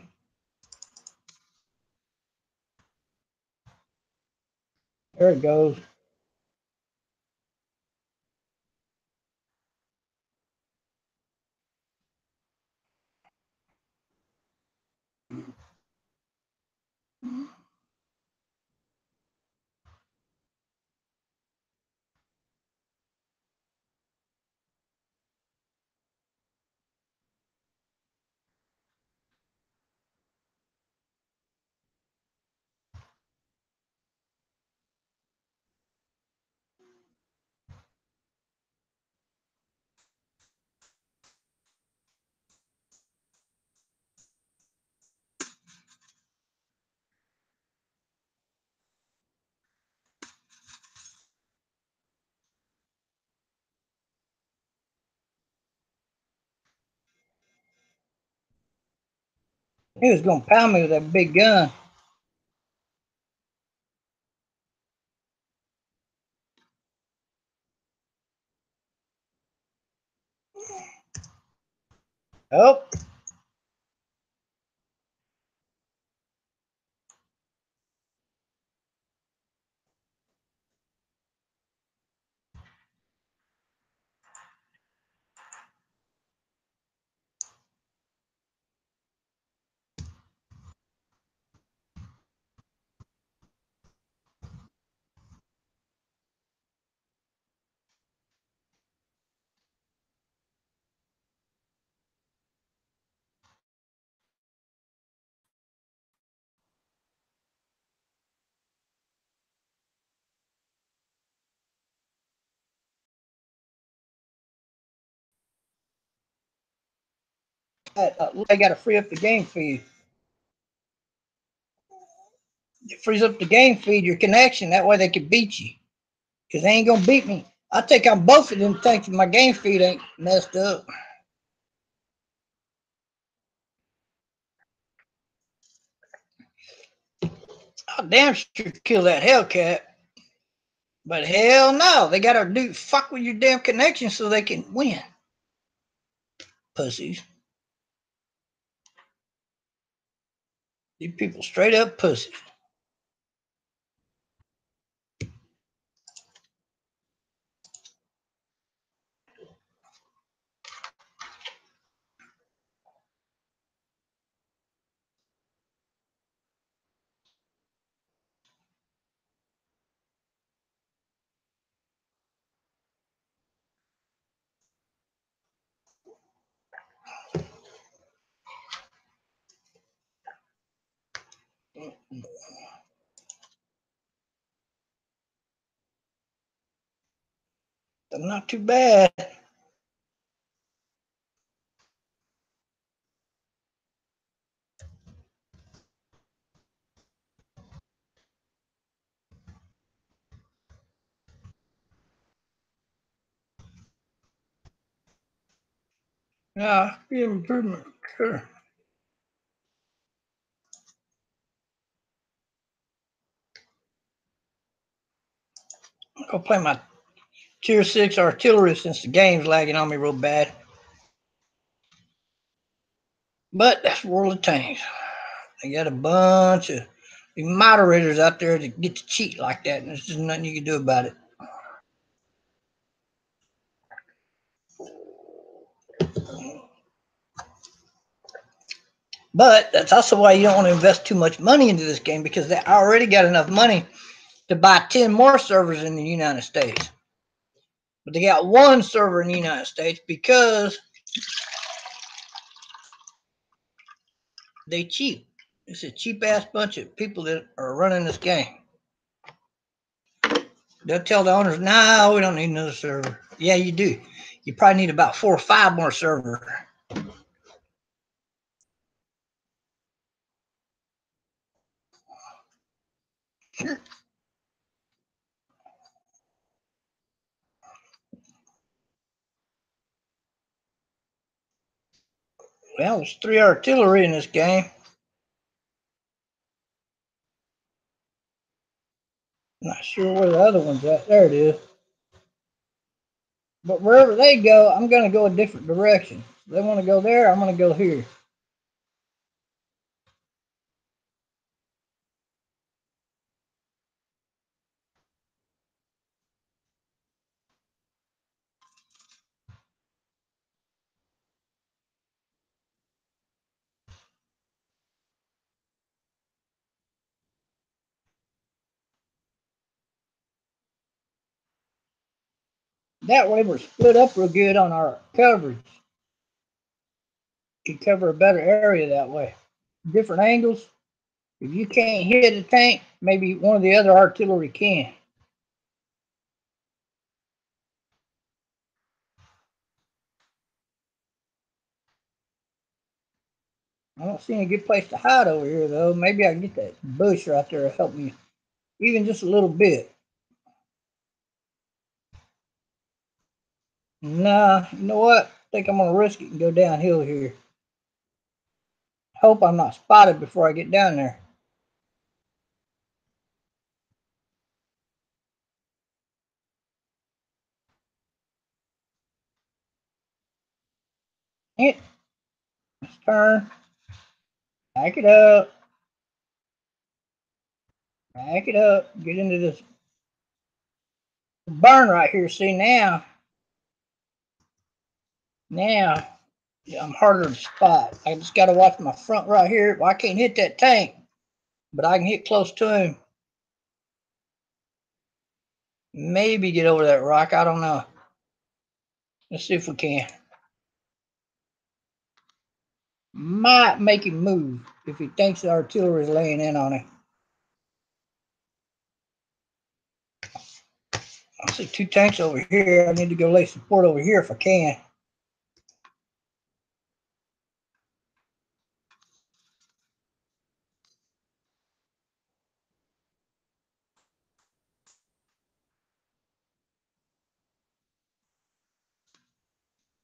There it goes. He was gonna pound me with that big gun. Oh, they got to free up the game feed. It frees up the game feed, your connection. That way they can beat you. Because they ain't going to beat me. I take on both of them tanks if my game feed ain't messed up. I damn sure kill that Hellcat. But hell no. They got to do fuck with your damn connection so they can win. Pussies. These people straight up pussies. They're not too bad. Yeah, be an improvement. Sure. I'll play my tier 6 artillery since the game's lagging on me real bad. But that's World of Tanks. They got a bunch of moderators out there that get to cheat like that, and there's just nothing you can do about it. But that's also why you don't want to invest too much money into this game, because they already got enough money to buy 10 more servers in the United States. But they got one server in the United States because they cheap. It's a cheap ass bunch of people that are running this game. They'll tell the owners, "No, we don't need another server." Yeah, you do. You probably need about 4 or 5 more servers. Well, there's 3 artillery in this game. Not sure where the other one's at. There it is. But wherever they go, I'm going to go a different direction. If they want to go there, I'm going to go here. That way we're split up real good on our coverage. You can cover a better area that way. Different angles. If you can't hit a tank, maybe one of the other artillery can. I don't see any good place to hide over here, though. Maybe I can get that bush right there to help me even just a little bit. Nah, you know what? I think I'm going to risk it and go downhill here. Hope I'm not spotted before I get down there. Let's turn. Back it up. Back it up. Get into this burn right here. See now. Now I'm harder to spot. I just got to watch my front right here. Well, I can't hit that tank, but I can hit close to him. Maybe get over that rock. I don't know. Let's see if we can. Might make him move if he thinks the artillery is laying in on him. I see 2 tanks over here. I need to go lay support over here if I can.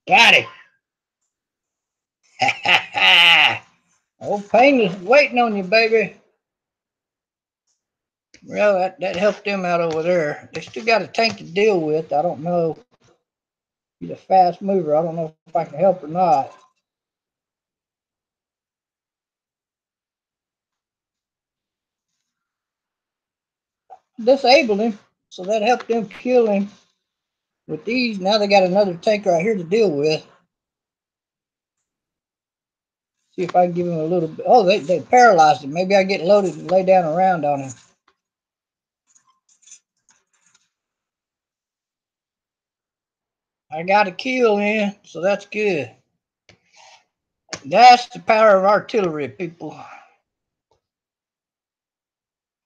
Got it. Old Payne is waiting on you, baby. Well, that helped them out over there. They still got a tank to deal with. I don't know. He's a fast mover. I don't know if I can help or not. Disabled him, so that helped them kill him. With these, now they got another tank right here to deal with. See if I can give him a little bit. Oh, they paralyzed him. Maybe I get loaded and lay down around on him. I got a kill in, so that's good. That's the power of artillery, people.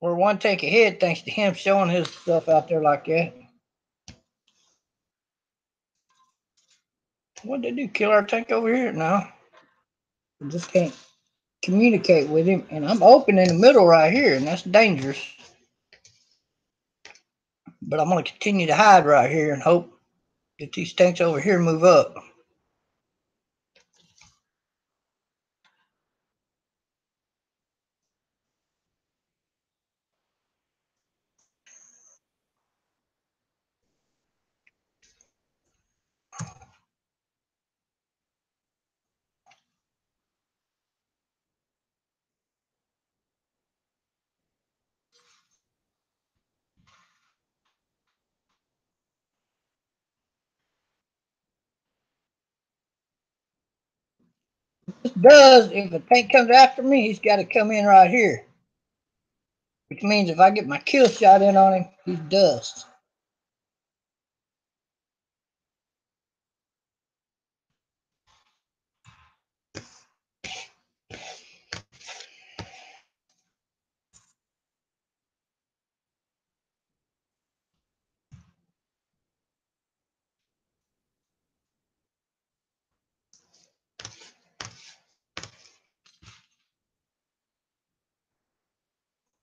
We're 1 tank ahead thanks to him showing his stuff out there like that. What'd they do? Kill our tank over here? No. We just can't communicate with him. And I'm open in the middle right here, and that's dangerous. But I'm going to continue to hide right here and hope that these tanks over here move up. does, if a tank comes after me, he's got to come in right here. Which means if I get my kill shot in on him, he's dust.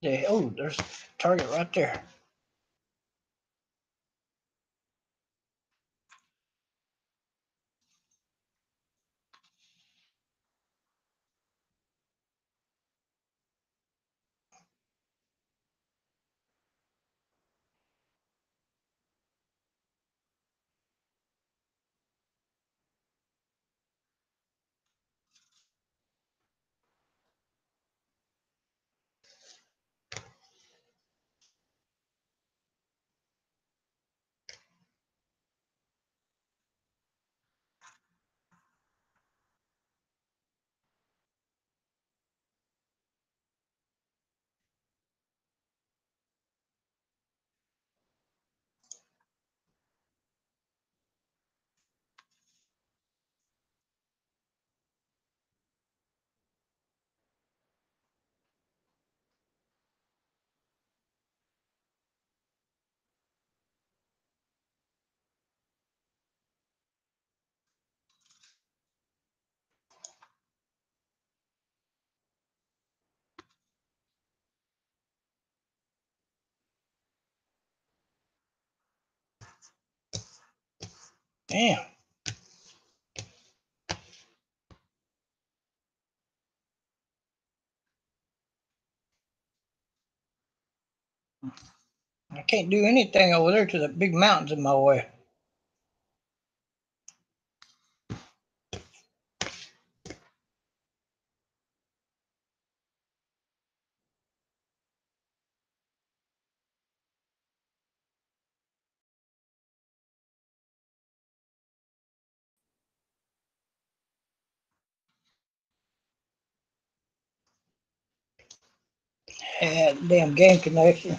Yeah, oh, there's a target right there. Damn. I can't do anything over there because the big mountain's in my way. Had damn game connection.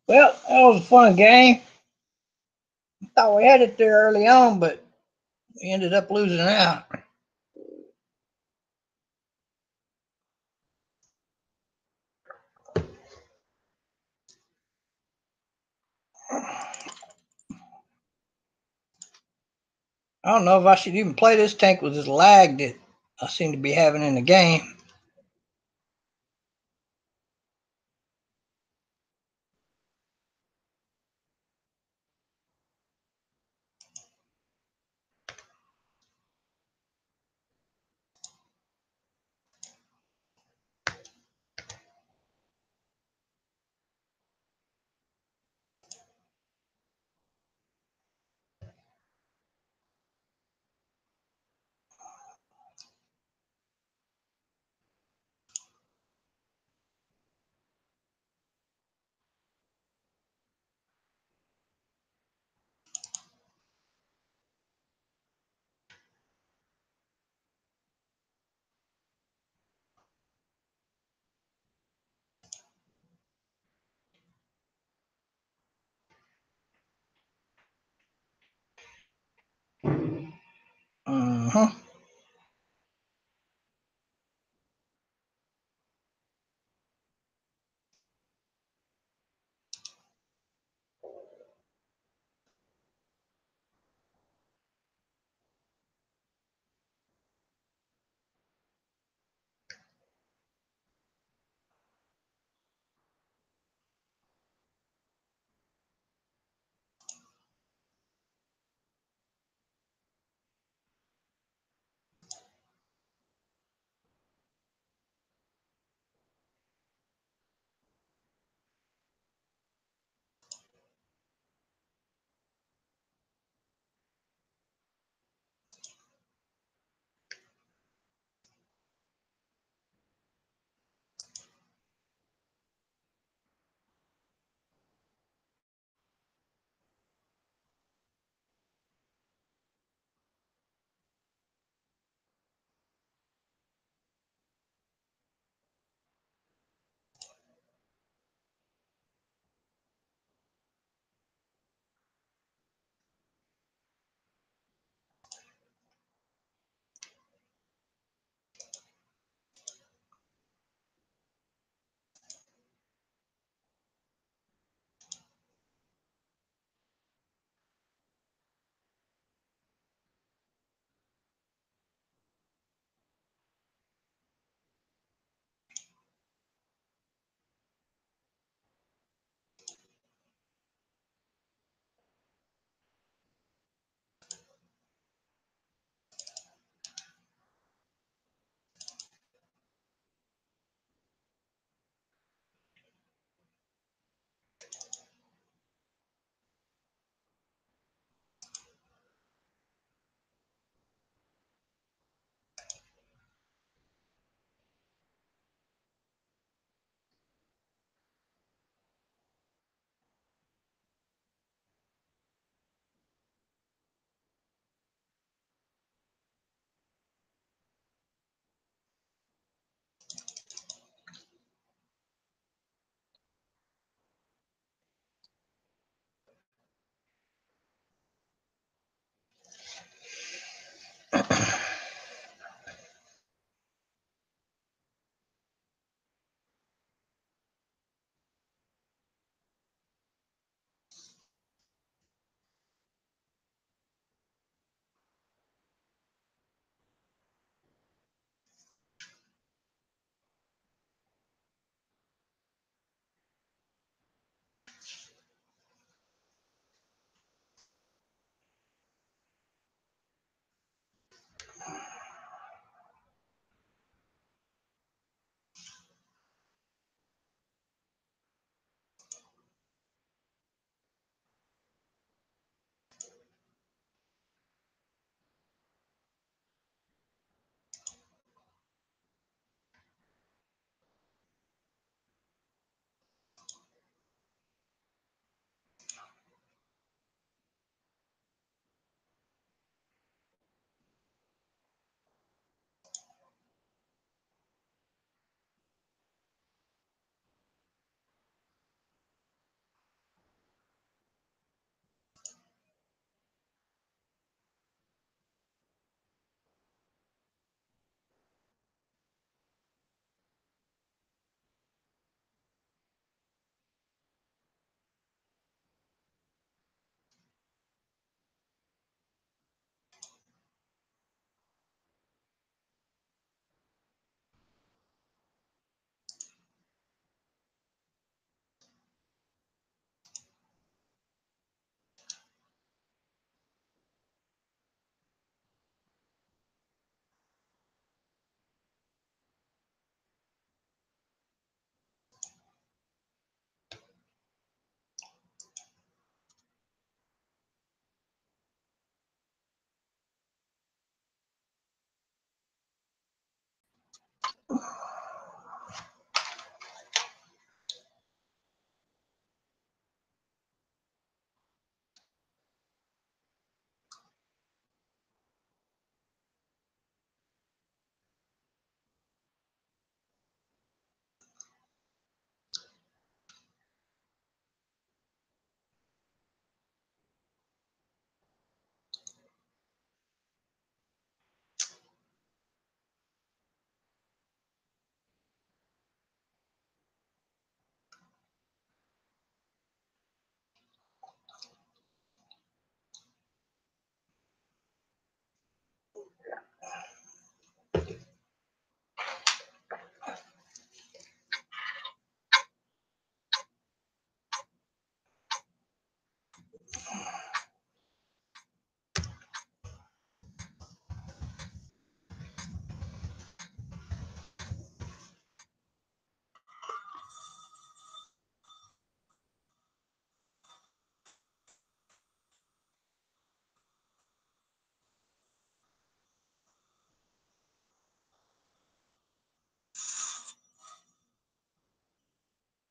Well, that was a fun game. Thought we had it there early on, but we ended up losing out. I don't know if I should even play this tank with this lag that I seem to be having in the game. Uh-huh.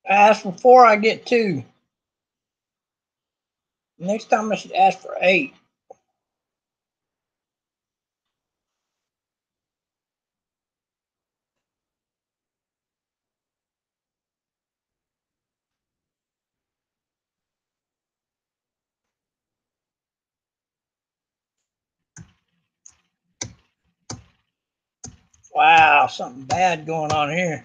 I asked for 4, I get 2. Next time I should ask for 8. Wow, something bad going on here.